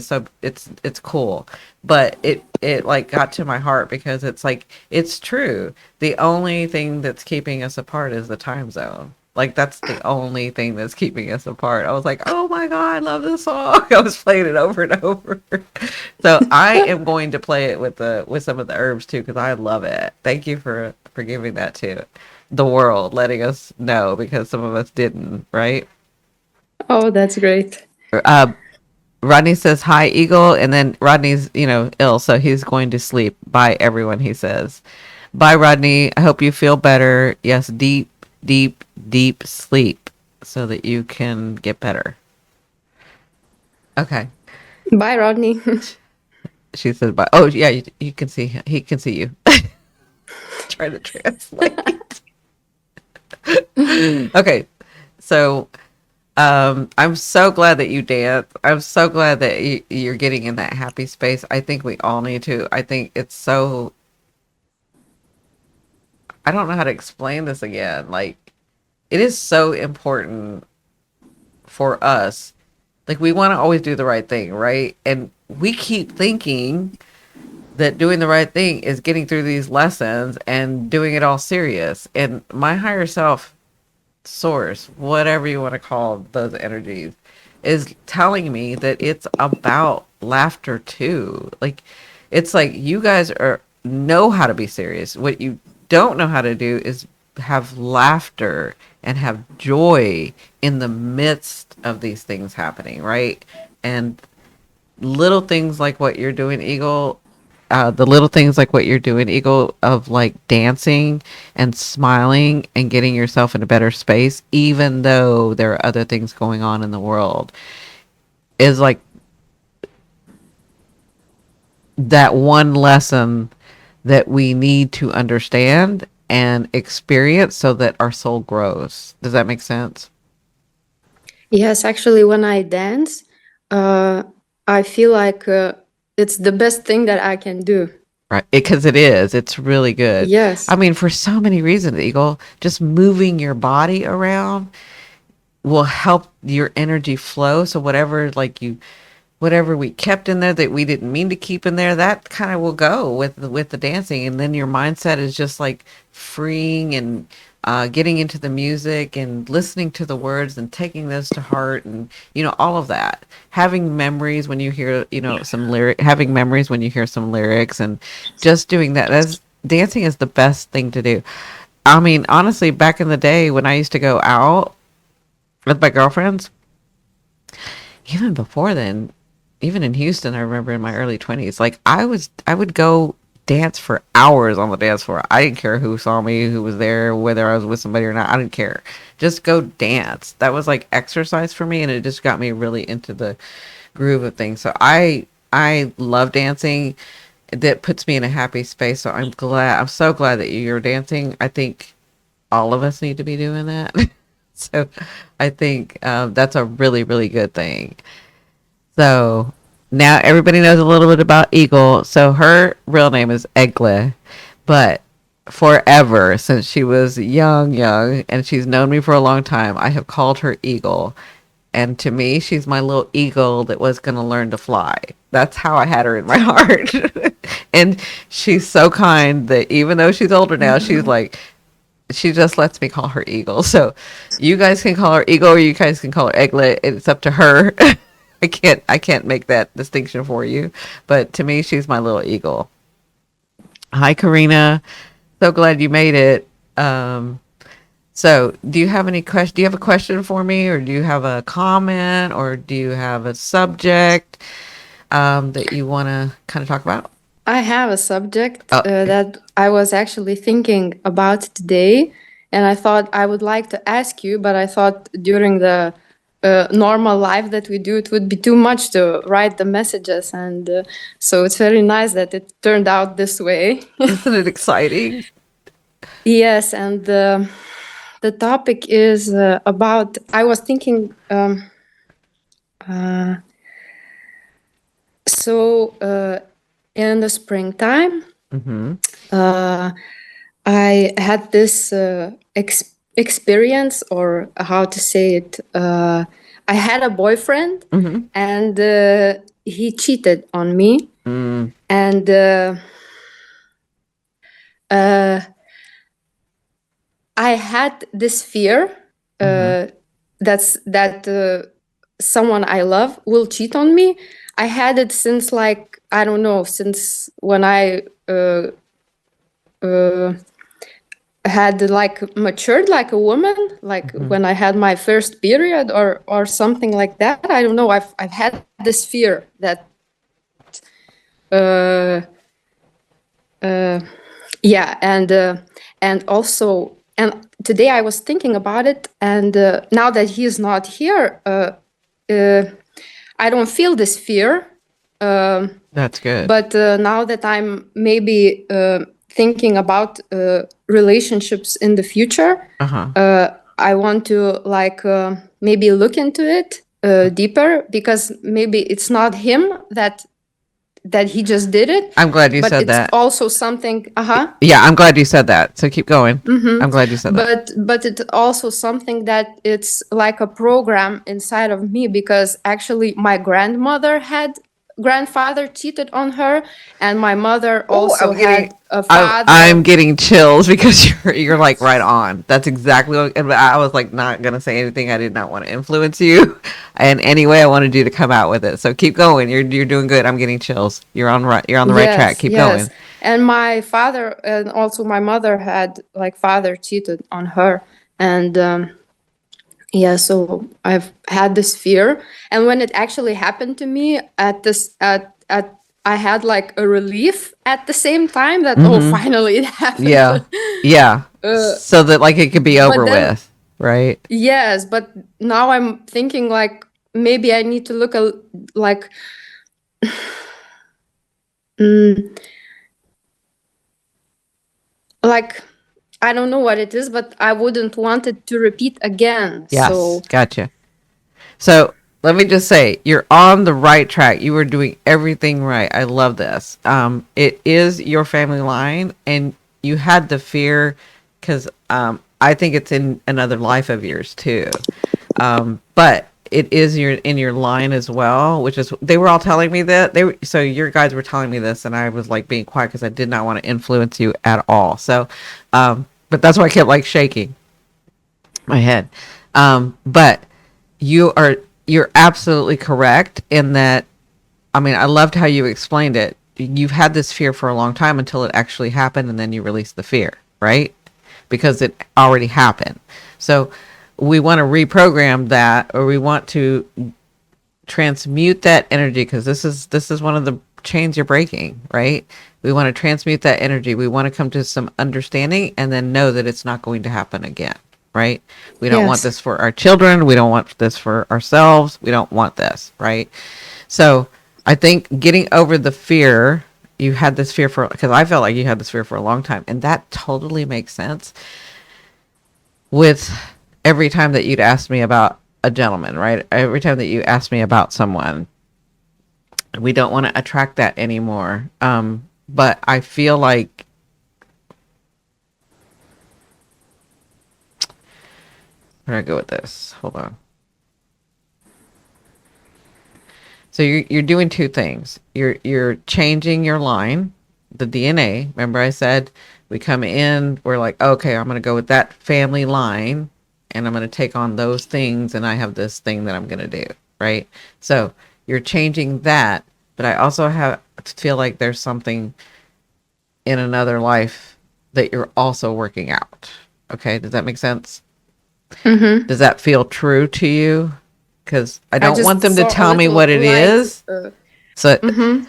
It's cool, but it like got to my heart because it's like it's true. The only thing that's keeping us apart is the time zone. Like that's the only thing that's keeping us apart. I was like, "Oh my God, I love this song." I was playing it over and over. So I am going to play it with some of the herbs too because I love it. Thank you for giving that to the world, letting us know because some of us didn't, right? Oh, that's great. Uh, Rodney says hi, Eagle, and then Rodney's ill, so he's going to sleep. Bye, everyone. He says, bye, Rodney. I hope you feel better. Yes, deep, deep, deep sleep so that you can get better. Okay. Bye, Rodney. She says bye. Oh yeah, you can see him. He can see you. Try to translate. Okay, so I'm so glad that you dance. I'm so glad that you're getting in that happy space. I think we all need to. I think it's so. I don't know how to explain this again. Like, it is so important for us. Like, we want to always do the right thing, right? And we keep thinking that doing the right thing is getting through these lessons and doing it all serious. And my higher self source, whatever you want to call those energies, is telling me that it's about laughter too. Like it's like you guys are know how to be serious. What you don't know how to do is have laughter and have joy in the midst of these things happening, right? And little things like what you're doing, Eagle, the little things like what you're doing, Eagle, of like dancing and smiling and getting yourself in a better space, even though there are other things going on in the world, is like that one lesson that we need to understand and experience so that our soul grows. Does that make sense? Yes, actually, when I dance, uh, I feel like it's the best thing that I can do. Right, because it is. It's really good. Yes. I mean, for so many reasons, Eagle, just moving your body around will help your energy flow. So whatever we kept in there that we didn't mean to keep in there, that kind of will go with the dancing, and then your mindset is just like freeing and getting into the music and listening to the words and taking those to heart, and all of that. Having memories when you hear having memories when you hear some lyrics, and just doing that. As dancing is the best thing to do. I mean, honestly, back in the day when I used to go out with my girlfriends, even before then, even in Houston, I remember in my early 20s, like I would go dance for hours on the dance floor. I didn't care who saw me, who was there, whether I was with somebody or not. I didn't care. Just go dance. That was like exercise for me, and it just got me really into the groove of things. So I love dancing. That puts me in a happy space. So I'm so glad that you're dancing. I think all of us need to be doing that. So I think that's a really, really good thing. So now everybody knows a little bit about Eagle. So her real name is Egle, but forever since she was young, and she's known me for a long time, I have called her Eagle. And to me, she's my little eagle that was going to learn to fly. That's how I had her in my heart. And she's so kind that even though she's older now, she's like, she just lets me call her Eagle. So you guys can call her Eagle or you guys can call her Egglet. It's up to her. I can't make that distinction for you. But to me, she's my little eagle. Hi, Karina. So glad you made it. So do you have any question? Do you have a question for me, or do you have a comment, or do you have a subject that you want to kind of talk about? I have a subject Oh, that I was actually thinking about today, and I thought I would like to ask you, but I thought during the normal life that we do, it would be too much to write the messages, and so it's very nice that it turned out this way. isn't it exciting? Yes, and the topic is about. I was thinking. Uh, in the springtime, Mm-hmm. uh, I had this experience, or how to say it. I had a boyfriend, Mm-hmm. and he cheated on me, Mm, and uh, I had this fear that someone I love will cheat on me. I had it since, like, I don't know, since when I had like matured like a woman, like when I had my first period or something like that. I don't know. I've had this fear that uh, yeah, and also, and today I was thinking about it, and now that he's not here, I don't feel this fear. That's good. But now that I'm maybe thinking about relationships in the future, I want to like maybe look into it deeper, because maybe it's not him that he just did it, I'm glad you but said it's that. also something. Yeah, I'm glad you said that. So keep going. I'm glad you said that. But it's also something that it's like a program inside of me, because actually my grandfather cheated on her, and my mother Oh, also had a I'm father. getting chills because you're like right on. That's exactly what, and I was like not gonna say anything. I did not want to influence you in any way. I wanted you to come out with it. So keep going. You're doing good. I'm getting chills. You're on right. You're on the right track. Yes, Keep yes. going. And my father and also my mother had like father cheated on her, and yeah, so I've had this fear, and when it actually happened to me at I had like a relief at the same time that, oh, finally it happened. Yeah, yeah. So that like it could be But over then, with, right? yes, but now I'm thinking like maybe I need to look like like I don't know what it is, but I wouldn't want it to repeat again. Yes, So gotcha. So let me just say, you're on the right track. You are doing everything right. I love this. It is your family line, and you had the fear because I think it's in another life of yours too. But it is in your line as well, which is they were all telling me that so your guys were telling me this, and I was like being quiet because I did not want to influence you at all. So, but that's why I kept like shaking my head. But you're absolutely correct in that. I mean, I loved how you explained it. You've had this fear for a long time until it actually happened, and then you release the fear, right? Because it already happened. So we want to reprogram that, or we want to transmute that energy, because this is one of the chains you're breaking, right? We want to transmute that energy. We want to come to some understanding and then know that it's not going to happen again, right? We don't want yes. this for our children. We don't want this for ourselves. We don't want this, right? So I think getting over the fear, you had this fear because I felt like you had this fear for a long time, and that totally makes sense with every time that you'd ask me about a gentleman, right? Every time that you ask me about someone, we don't want to attract that anymore. But I feel like where do I go with this? Hold on. So you're doing two things. You're changing your line, the DNA. Remember I said we come in, we're like, okay, I'm gonna go with that family line, and I'm gonna take on those things, and I have this thing that I'm gonna do, right? So you're changing that, but I also feel like there's something in another life that you're also working out. Okay, does that make sense? Does that feel true to you? Because I I don't want just them to saw a tell me what little it light. is. So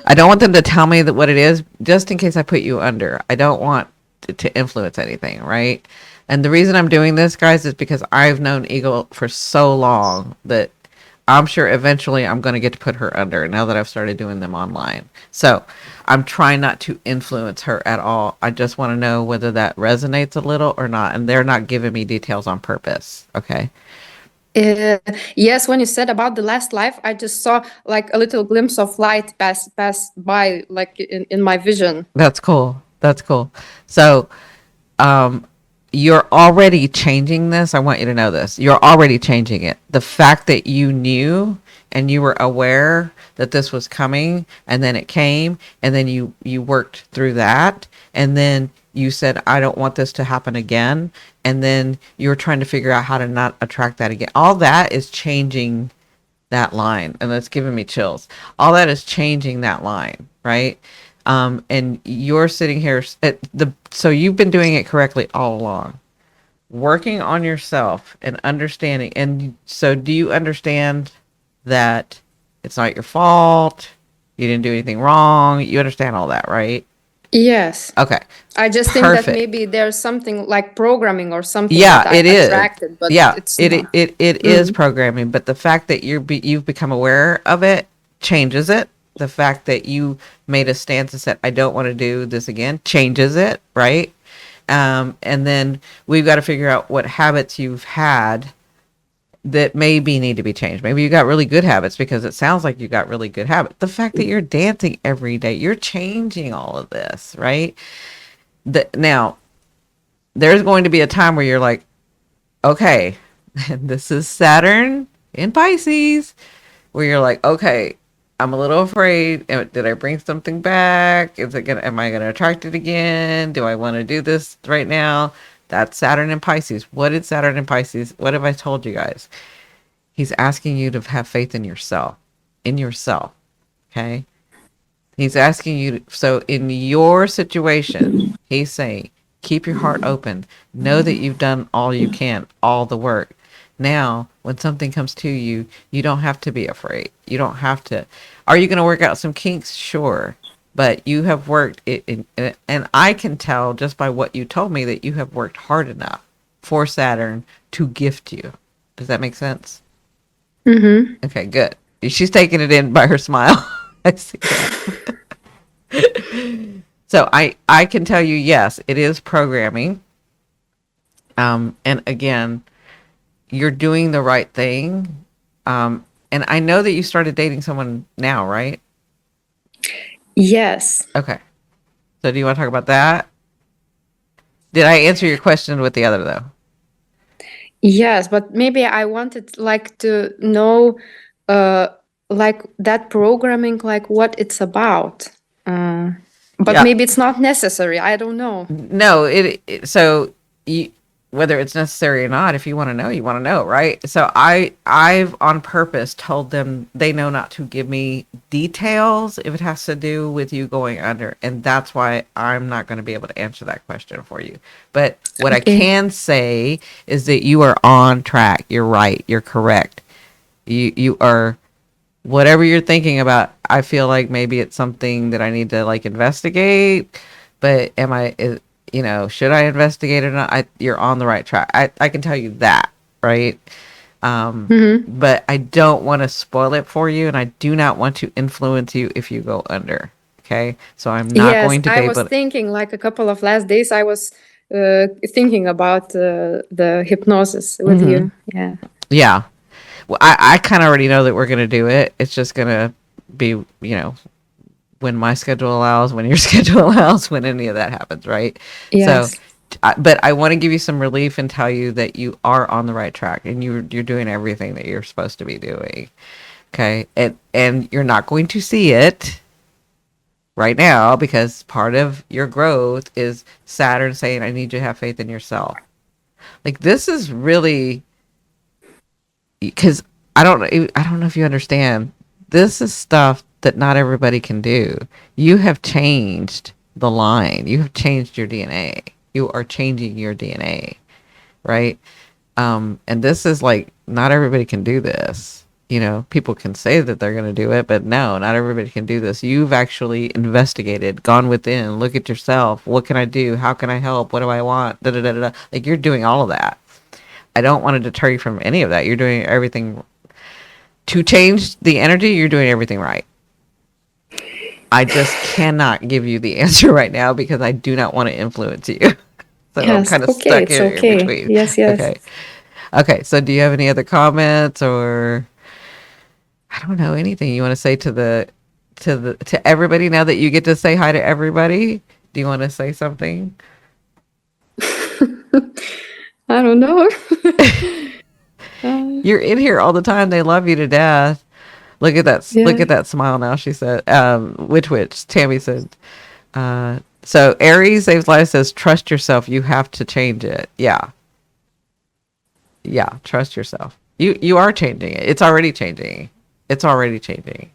I don't want them to tell me that what it is, just in case I put you under. I don't want to influence anything, right? And the reason I'm doing this, guys, is because I've known Eagle for so long that I'm sure eventually I'm going to get to put her under now that I've started doing them online. So I'm trying not to influence her at all. I just want to know whether that resonates a little or not. And they're not giving me details on purpose. Okay. Yes, when you said about the last life, I just saw like a little glimpse of light pass by, like in my vision. That's cool. That's cool. So, you're already changing this. I want you to know this. You're already changing it. The fact that you knew and you were aware that this was coming, and then it came, and then you worked through that, and then you said, I don't want this to happen again. and then you're trying to figure out how to not attract that again. All that is changing that line, and that's giving me chills. All that is changing that line, right? And you're sitting here so you've been doing it correctly all along, working on yourself and understanding. And so do you understand that it's not your fault? You didn't do anything wrong. You understand all that, right? Yes. Okay. I just think that Perfect. maybe there's something like programming or something Yeah, that it I is. attracted, but Yeah, it's it not. it is programming, but the fact that you've become aware of it changes it. The fact that you made a stance and said, I don't want to do this again, changes it, right? And then we've got to figure out what habits you've had that maybe need to be changed. Maybe you got really good habits, because it sounds like you got really good habits. The fact that you're dancing every day, you're changing all of this, right? Now, there's going to be a time where you're like, okay, this is Saturn in Pisces, where you're like, okay, I'm a little afraid. Did I bring something back? Am I gonna attract it again? Do I want to do this right now? That's Saturn in Pisces. What did Saturn in Pisces? What have I told you guys? He's asking you to have faith in yourself, Okay. He's asking you so in your situation, he's saying, keep your heart open. Know that you've done all you can, all the work. Now, when something comes to you, you don't have to be afraid. You don't have to. Are you going to work out some kinks? Sure. But you have worked it, and I can tell just by what you told me that you have worked hard enough for Saturn to gift you. Does that make sense? Mm-hmm. Okay, good. She's taking it in by her smile. I see that. So I can tell you, yes, it is programming. And again, you're doing the right thing. And I know that you started dating someone now, right? Yes. Okay. So do you want to talk about that? Did I answer your question with the other though? Yes, but maybe I wanted like to know like that programming, like what it's about. But Yeah. maybe it's not necessary. I don't know. No, so you, whether it's necessary or not, if you want to know, you want to know, right? So I've on purpose told them they know not to give me details if it has to do with you going under, and that's why I'm not going to be able to answer that question for you. But what I Okay. can say is that you are on track. You're right. You're correct. You are, whatever you're thinking about, I feel like maybe it's something that I need to like investigate. But should I investigate or not? You're on the right track. I can tell you that, right? Mm-hmm. But I don't want to spoil it for you, and I do not want to influence you if you go under. Okay, so I'm not Yes, going to be I was able to. thinking like a couple of last days, I was thinking about the hypnosis with Hmm. you. Yeah. Yeah, well, I kind of already know that we're gonna do it. It's just gonna be, when my schedule allows, when your schedule allows, when any of that happens, right? So, Yes. but I want to give you some relief and tell you that you are on the right track, and you're doing everything that you're supposed to be doing. Okay, and you're not going to see it right now, because part of your growth is Saturn saying, I need you to have faith in yourself. Like, this is really, because I don't know if you understand. This is stuff that not everybody can do. You have changed the line. You have changed your DNA. You are changing your DNA, right? And this is like, not everybody can do this. People can say that they're going to do it, but no, not everybody can do this. You've actually investigated, gone within, look at yourself. What can I do? How can I help? What do I want? Da, da, da, da, da. Like, you're doing all of that. I don't want to deter you from any of that. You're doing everything to change the energy. You're doing everything right. I just cannot give you the answer right now because I do not want to influence you. So I'm Yes. kind of Okay, stuck it's in okay. between. Yes, yes. Okay. Okay. So do you have any other comments, or I don't know, anything you want to say to everybody now that you get to say hi to everybody? Do you want to say something? I don't know. You're in here all the time. They love you to death. Look at that. Look Yeah. at that smile now. She said, which Tammy said. So Aries Saves Life says, trust yourself. You have to change it. Yeah. Yeah, trust yourself. You are changing it. It's already changing. It's already changing.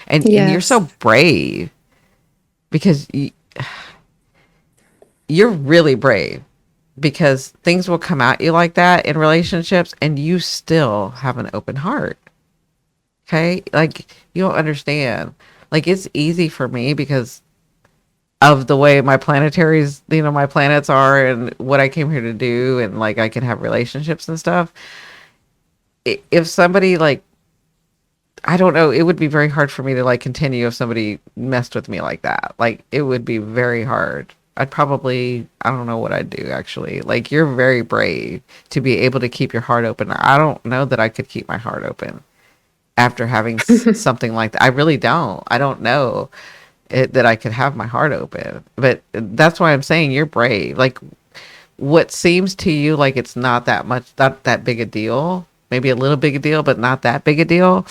And you're Yes. so brave because you're really brave because things will come at you like that in relationships and you still have an open heart. Okay? Like you don't understand. Like it's easy for me because of the way my planetaries, my planets are and what I came here to do and like I can have relationships and stuff. If somebody like I don't know, it would be very hard for me to like continue if somebody messed with me like that. Like it would be very hard. I'd probably I don't know what I'd do actually. Like you're very brave to be able to keep your heart open. I don't know that I could keep my heart open after having something like that. I really don't. I don't know that I could have my heart open. But that's why I'm saying you're brave. Like what seems to you like it's not that much, not that big a deal, maybe a little big a deal, but not that big a deal,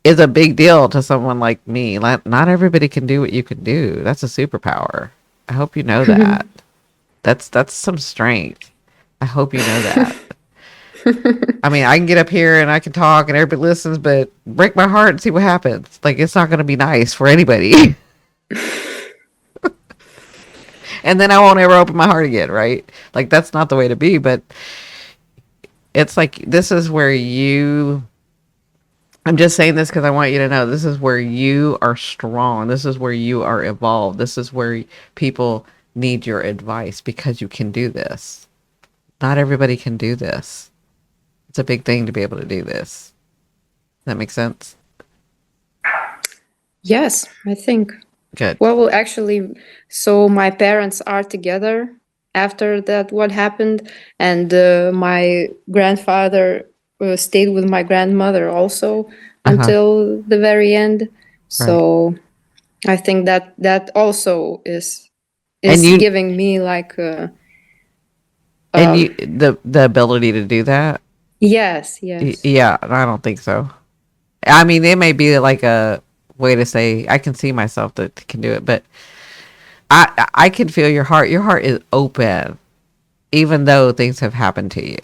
is a big deal to someone like me. Like, not everybody can do what you can do. That's a superpower. I hope you know that. That's some strength. I hope you know that. I mean, I can get up here and I can talk and everybody listens, but break my heart and see what happens. Like, it's not going to be nice for anybody. And then I won't ever open my heart again, right? Like, that's not the way to be. But it's like, this is where I'm just saying this because I want you to know this is where you are strong. This is where you are evolved. This is where people need your advice because you can do this. Not everybody can do this. It's a big thing to be able to do this. Does that make sense? Yes, I think. Good. Well, actually, so my parents are together after that what happened, and my grandfather stayed with my grandmother also Uh-huh. until the very end. Right. So I think that that also is And is you giving me like and you the ability to do that. yes, yes, Yeah, I don't think so. I mean, it may be like a way to say I can see myself that can do it, but I can feel your heart. Your heart is open, even though things have happened to you,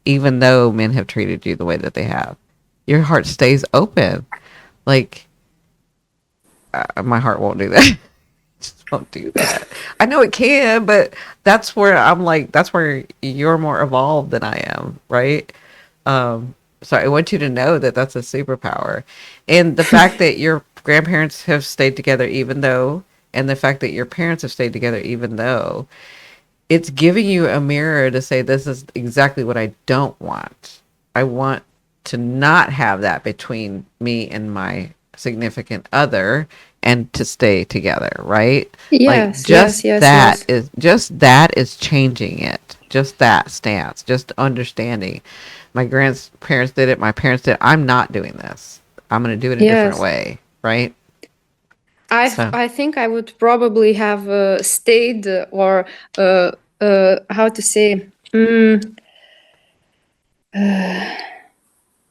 even though men have treated you the way that they have. Your heart stays open. Like my heart won't do that. Just won't do that. I know it can, but that's where I'm like, that's where you're more evolved than I am, right? So I want you to know that that's a superpower. And the fact that your grandparents have stayed together, even though, and the fact that your parents have stayed together, even though, it's giving you a mirror to say, this is exactly what I don't want. I want to not have that between me and my significant other and to stay together, right? Like yes, yes, yes, yes. just that is changing it. Just that stance, just understanding. My grandparents did it, my parents did it. I'm not doing this. I'm going to do it a different Yes. way, right? So, I think I would probably have stayed or how to say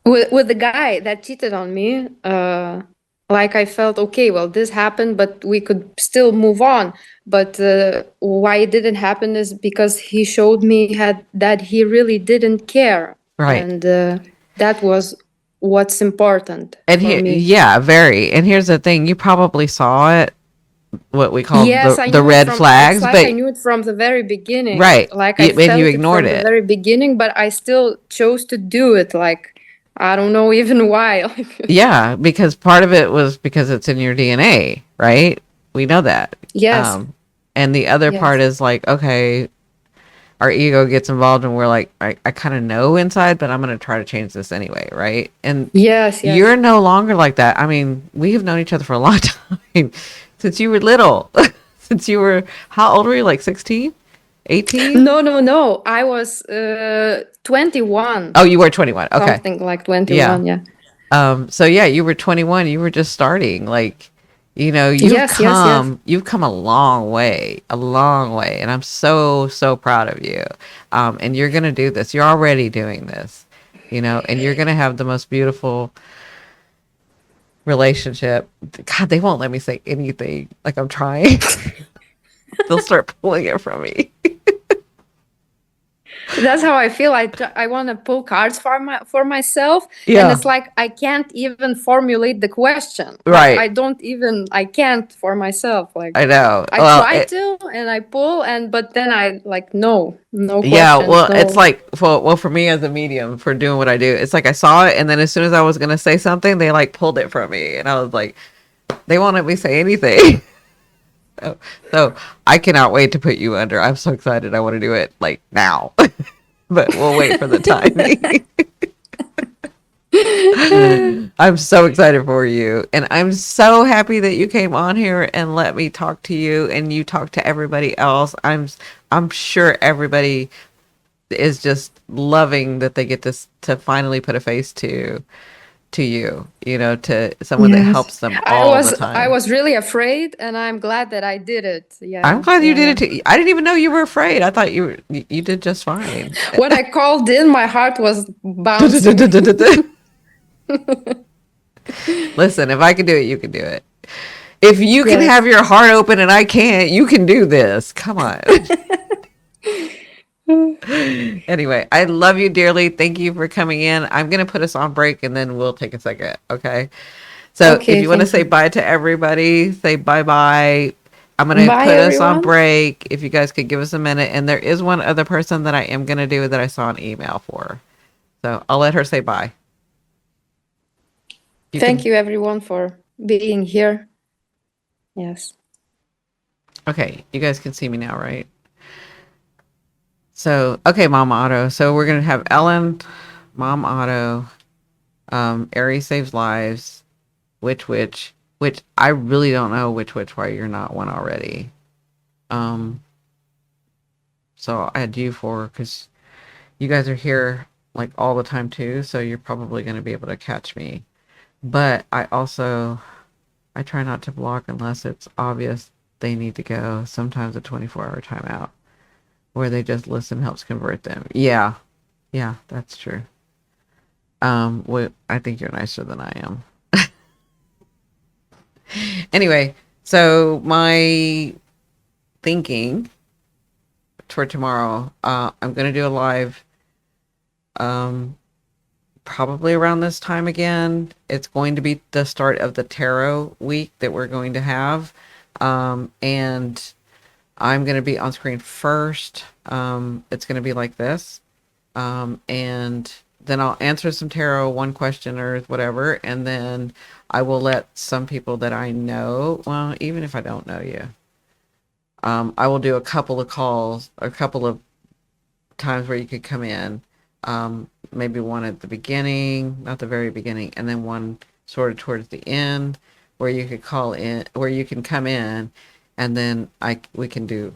with the guy that cheated on me. Like I felt okay, well, this happened, but we could still move on. But why it didn't happen is because he showed me had that he really didn't care, right. and that was what's important And for here, me. yeah, very. And here's the thing: you probably saw it, what we call Yes, I the knew it red from, it's flags, like I but knew it from the very beginning. right, Like I and you felt it ignored from the it. very beginning, but I still chose to do it. Like, I don't know even why. Like, Yeah, because part of it was because it's in your DNA, right? We know that. yes, Um, and the other part yes, is like, okay, our ego gets involved, and we're like, I kind of know inside, but I'm going to try to change this anyway, right? And yes, you're yes. no longer like that. I mean, we have known each other for a long time since you were little. Since you were, how old were you? Like 16, 18? No, no, no. I was 21, Oh, you were 21. Okay. something like Yeah. 21. Yeah. So yeah, you were 21, you were just starting. Like, Yes, yes, yes. you've come a long way. And I'm so, so proud of you. And you're going to do this. You're already doing this, and you're going to have the most beautiful relationship. God, they won't let me say anything. Like I'm trying. They'll start pulling it from me. That's how I feel. I want to pull cards for myself, and Yeah, it's like I can't even formulate the question. Like right. I can't for myself. Like I know. I Well, try to, and I pull, and but then I like no yeah, questions, well, it's no. like, well, for me as a medium for doing what I do, it's like I saw it, and then as soon as I was gonna say something, they like pulled it from me, and I was like, they won't let me say anything. So, so I cannot wait to put you under. I'm so excited. I want to do it like now, but we'll wait for the timing. I'm so excited for you, and I'm so happy that you came on here and let me talk to you, and you talk to everybody else. I'm sure everybody is just loving that they get to finally put a face to you, to someone that Yes. helps them all the I time. was really afraid, and I'm glad that I did it. I'm Yeah, glad you yeah, did yeah. it too. I didn't even know you were afraid. I thought you did just fine. When I called in, my heart was bouncing. Listen, if I can do it, you can do it. If you can have Yes. your heart open and I can't, you can do this. Come on. Anyway, I love you dearly. Thank you for coming in. I'm going to put us on break and then we'll take a second. Okay. So if Okay, you want to thank say you. bye to everybody, say bye bye. I'm going to Bye, put us on everyone. break. If you guys could give us a minute. And there is one other person that I am going to do that I saw an email for. So I'll let her say bye. You Thank can. you, everyone, for being here. Yes. Okay. You guys can see me now, right? So, okay, Mom Otto. So we're going to have Ellen, Mom Otto, Aries Saves Lives, which I really don't know which why you're not one already. Um, so I'll add you for because you guys are here like all the time too, so you're probably going to be able to catch me. But I try not to block unless it's obvious they need to go. Sometimes a 24-hour timeout where they just listen helps convert them. Yeah, yeah, that's true. I think you're nicer than I am. Anyway, so my thinking for tomorrow, I'm gonna do a live, um, probably around this time again. It's going to be the start of the tarot week that we're going to have, and I'm gonna be on screen first. It's gonna be like this, and then I'll answer some tarot, one question or whatever, and then I will let some people that I know, well, even if I don't know you, I will do a couple of calls, a couple of times where you could come in. Maybe one at the beginning, not the very beginning, and then one sort of towards the end where you could call in, where you can come in, and then we can do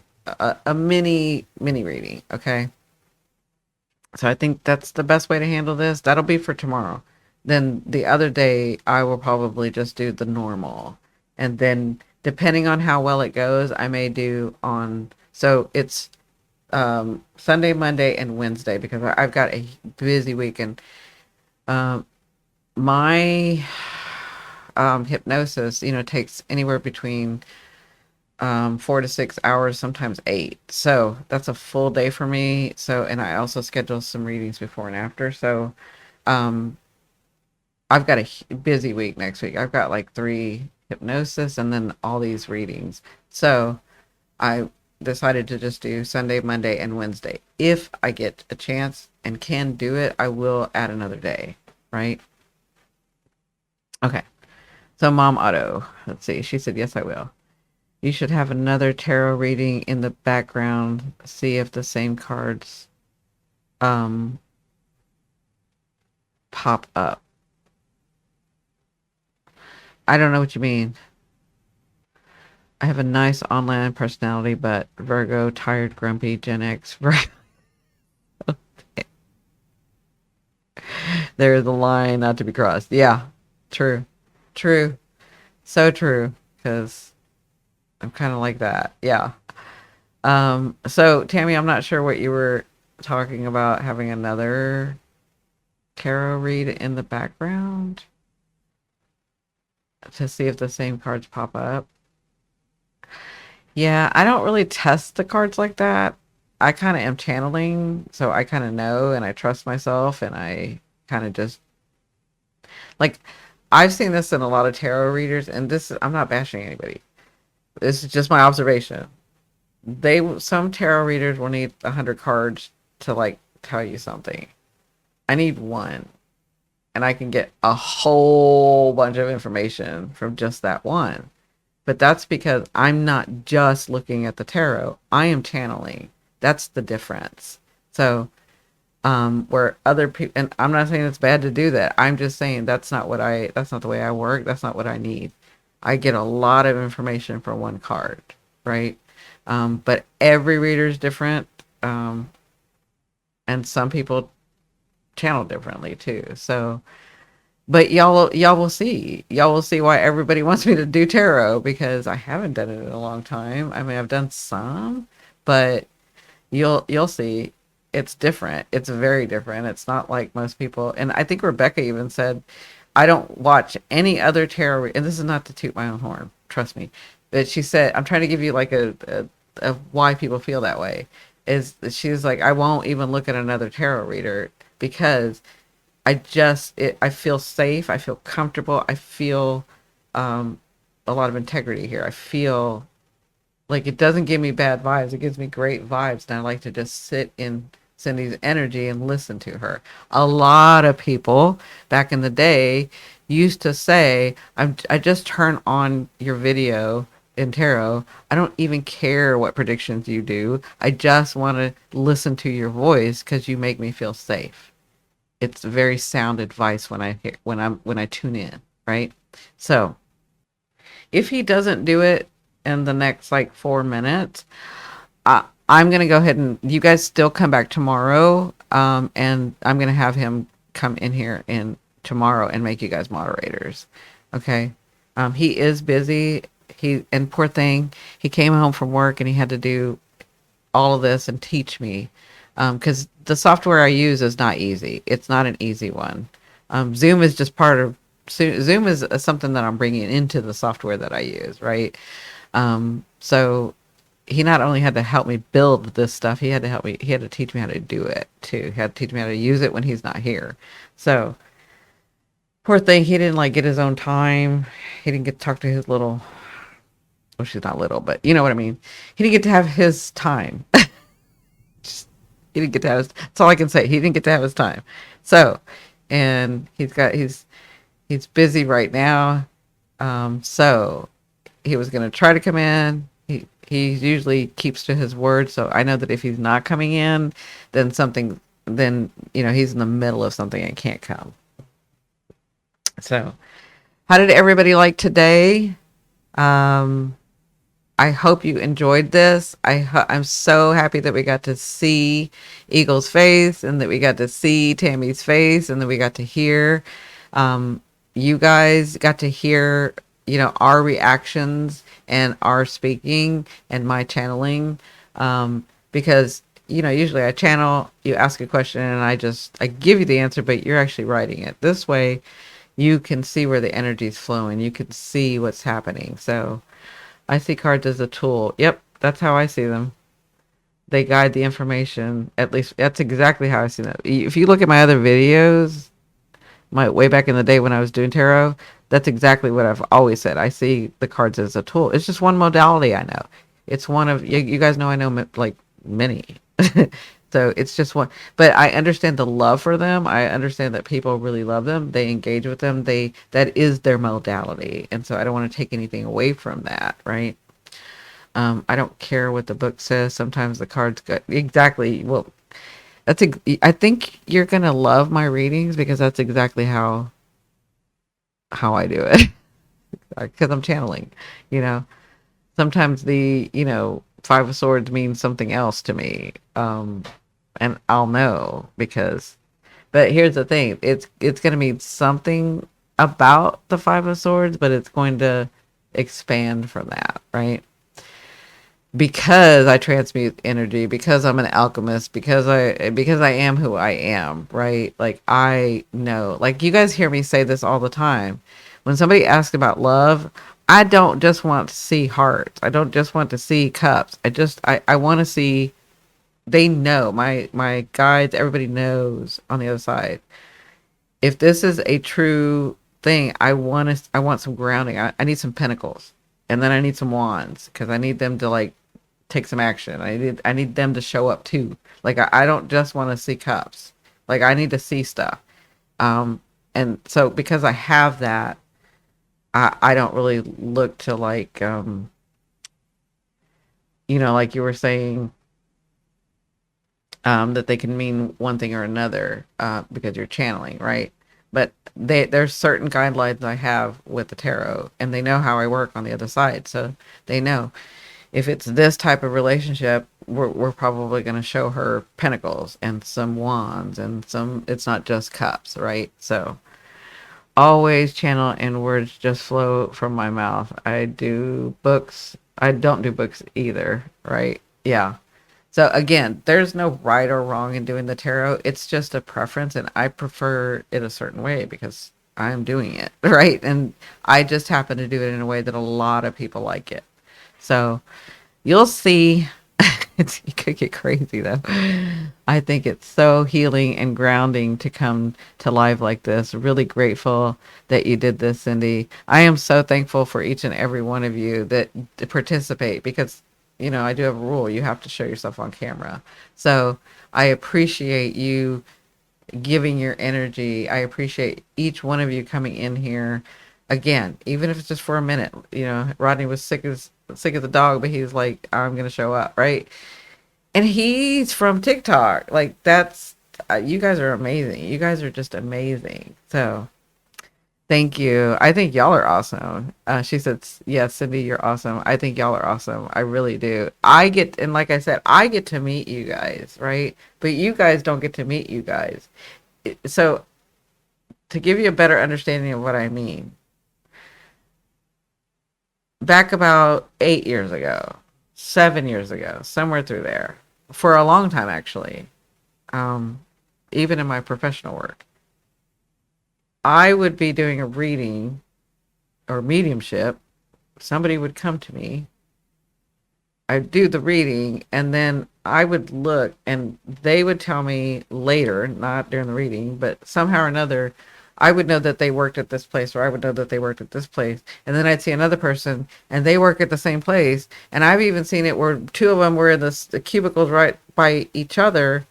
a mini reading. Okay. So I think that's the best way to handle this. That'll be for tomorrow. Then the other day, I will probably just do the normal. And then depending on how well it goes, I may do on, so it's Sunday, Monday, and Wednesday because I've got a busy weekend. Um, my hypnosis, takes anywhere between 4 to 6 hours, sometimes 8. So that's a full day for me. So, and I also schedule some readings before and after. So, um, I've got a busy week next week. I've got like 3 hypnosis and then all these readings. So I decided to just do Sunday, Monday, and Wednesday. If I get a chance and can do it, I will add another day. Right? Okay. So Mom Otto, let's see. She said, yes, I will. You should have another tarot reading in the background. See if the same cards um pop up. I don't know what you mean. I have a nice online personality, but Virgo, tired, grumpy, Gen X. There's a line not to be crossed. Yeah, true, true, so true. Because I'm kind of like that. Yeah. So Tammy, I'm not sure what you were talking about having another tarot read in the background to see if the same cards pop up. Yeah, I don't really test the cards like that. I kind of am channeling, so I kind of know and I trust myself, and I kind of just like I've seen this in a lot of tarot readers, and I'm not bashing anybody. This is just my observation. Some tarot readers will need 100 cards to like tell you something. I need one, and I can get a whole bunch of information from just that one. But that's because I'm not just looking at the tarot. I am channeling. That's the difference. So, where other people, and I'm not saying it's bad to do that. I'm just saying that's not the way I work. That's not what I need. I get a lot of information from one card, right? But every reader is different. And some people channel differently too. So, but y'all will see why everybody wants me to do tarot, because I haven't done it in a long time. I mean, I've done some, but you'll see it's different. It's very different. It's not like most people. And I think Rebecca even said, I don't watch any other tarot, and this is not to toot my own horn, trust me. But she said, I'm trying to give you like a why people feel that way. Is she's like, I won't even look at another tarot reader because I feel safe. I feel comfortable. I feel a lot of integrity here. I feel like it doesn't give me bad vibes. It gives me great vibes. And I like to just sit in Cindy's energy and listen to her. A lot of people back in the day used to say, I just turn on your video in tarot. I don't even care what predictions you do. I just want to listen to your voice because you make me feel safe. It's very sound advice when I tune in, right? So if he doesn't do it in the next like 4 minutes, I'm gonna go ahead and you guys still come back tomorrow, and I'm gonna have him come in here in tomorrow and make you guys moderators. Okay. He is busy. And poor thing, he came home from work and he had to do all of this and teach me, because the software I use is not easy. It's not an easy one. Zoom is just part of Zoom is something that I'm bringing into the software that I use, right? So he not only had to help me build this stuff, he had to teach me how to do it too. He had to teach me how to use it when he's not here. So poor thing, he didn't like get his own time. He didn't get to talk to his little, well, she's not little, but you know what I mean. He didn't get to have his time. He didn't get to have his, that's all I can say. He didn't get to have his time. So, and he's busy right now. So he was going to try to come in. He usually keeps to his word. So I know that if he's not coming in, then he's in the middle of something and can't come. So how did everybody like today? I hope you enjoyed this. I'm so happy that we got to see Eagle's face and that we got to see Tammy's face and that we got to hear, you guys got to hear, our reactions and our speaking and my channeling. Because, usually I channel, you ask a question and I give you the answer, but you're actually writing it. This way you can see where the energy is flowing. You can see what's happening. So I see cards as a tool. Yep, that's how I see them. They guide the information. At least that's exactly how I see them. If you look at my other videos, my way back in the day when I was doing tarot, that's exactly what I've always said. I see the cards as a tool. It's just one modality I know. It's one of you guys know I know like many. So it's just one, but I understand the love for them. I understand that people really love them. They engage with them. That is their modality. And so I don't want to take anything away from that. Right. I don't care what the book says. Sometimes the cards go exactly. Well, I think you're going to love my readings because that's exactly how I do it. Because I'm channeling, sometimes the, Five of Swords means something else to me. And I'll know but here's the thing. It's going to mean something about the Five of Swords, but it's going to expand from that, right? Because I transmute energy, because I'm an alchemist, because I am who I am, right? Like I know, like you guys hear me say this all the time. When somebody asks about love, I don't just want to see hearts. I don't just want to see cups. I want to see they know, my guides, everybody knows on the other side. If this is a true thing, I want some grounding. I need some pentacles. And then I need some wands because I need them to like take some action. I need them to show up too. Like I don't just want to see cups. Like I need to see stuff. And so because I have that, I don't really look to like like you were saying, that they can mean one thing or another, because you're channeling, right? But there's certain guidelines I have with the tarot, and they know how I work on the other side, so they know if it's this type of relationship, we're probably going to show her pentacles and some wands and some. It's not just cups, right? So always channel and words just flow from my mouth. I do books. I don't do books either, right? Yeah. So again, there's no right or wrong in doing the tarot. It's just a preference, and I prefer it a certain way because I'm doing it, right? And I just happen to do it in a way that a lot of people like it. So you'll see. It could get crazy though. I think it's so healing and grounding to come to live like this. Really grateful that you did this, Cindy. I am so thankful for each and every one of you that participate because, I do have a rule. You have to show yourself on camera. So I appreciate you giving your energy. I appreciate each one of you coming in here again, even if it's just for a minute. Rodney was sick as a dog, but he was like, I'm gonna show up, right? And he's from TikTok. Like that's you guys are amazing. You guys are just amazing. So thank you. I think y'all are awesome. She said, yes, Cindy, you're awesome. I think y'all are awesome. I really do. And like I said, I get to meet you guys, right? But you guys don't get to meet you guys. So to give you a better understanding of what I mean, back about 8 years ago, 7 years ago, somewhere through there, for a long time actually, even in my professional work, I would be doing a reading or mediumship. Somebody would come to me. I'd do the reading, and then I would look, and they would tell me later, not during the reading, but somehow or another, I would know that they worked at this place, or I would know that they worked at this place. And then I'd see another person, and they work at the same place. And I've even seen it where two of them were in the cubicles right by each other,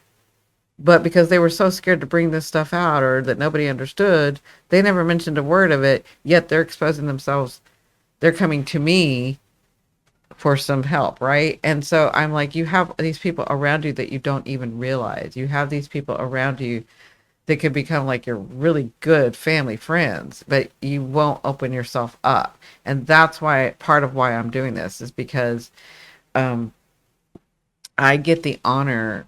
but because they were so scared to bring this stuff out or that nobody understood, they never mentioned a word of it, yet they're exposing themselves. They're coming to me for some help, right? And so I'm like, you have these people around you that you don't even realize. You have these people around you that could become like your really good family friends, but you won't open yourself up. And that's why part of why I'm doing this is because I get the honor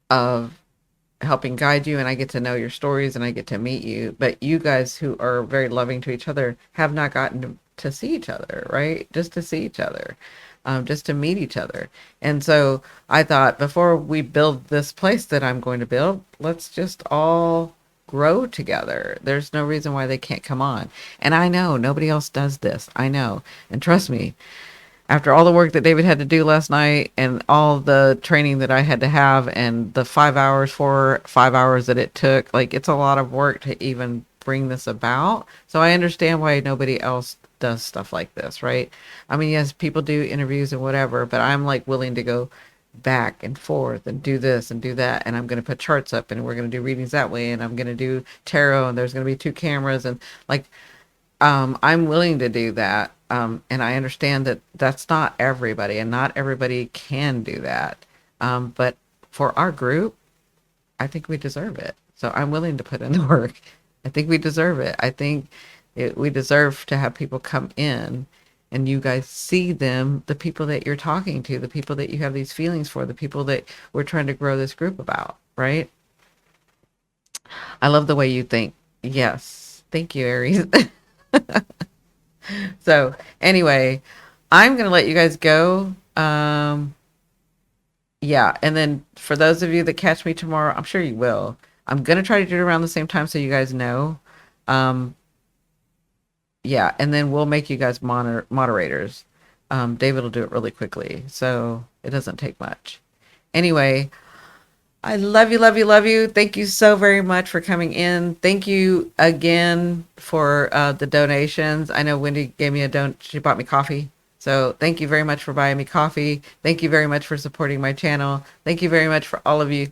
of helping guide you, and I get to know your stories and I get to meet you. But you guys who are very loving to each other have not gotten to see each other, right? Just to see each other, just to meet each other. And so I thought, before we build this place that I'm going to build, let's just all grow together. There's no reason why they can't come on. And I know nobody else does this. I know. And trust me, after all the work that David had to do last night and all the training that I had to have and the 5 hours that it took, like it's a lot of work to even bring this about. So I understand why nobody else does stuff like this, right? I mean, yes, people do interviews and whatever, but I'm like willing to go back and forth and do this and do that, and I'm going to put charts up and we're going to do readings that way, and I'm going to do tarot, and there's going to be 2 cameras, and like I'm willing to do that. And I understand that that's not everybody, and not everybody can do that. But for our group, I think we deserve it. So I'm willing to put in the work. I think we deserve it. I think we deserve to have people come in and you guys see them, the people that you're talking to, the people that you have these feelings for, the people that we're trying to grow this group about, right? I love the way you think. Yes. Thank you, Aries. So anyway, I'm going to let you guys go. Yeah. And then for those of you that catch me tomorrow, I'm sure you will. I'm going to try to do it around the same time so you guys know. Yeah. And then we'll make you guys moderators. David will do it really quickly, so it doesn't take much. Anyway, I love you, love you, love you. Thank you so very much for coming in. Thank you again for the donations. I know Wendy gave me she bought me coffee. So thank you very much for buying me coffee. Thank you very much for supporting my channel. Thank you very much for all of you.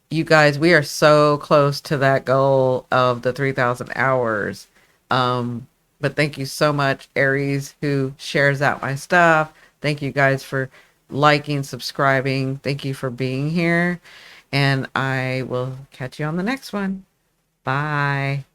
You guys, we are so close to that goal of the 3,000 hours. But thank you so much, Aries, who shares out my stuff. Thank you guys for liking, subscribing. Thank you for being here. And I will catch you on the next one. Bye.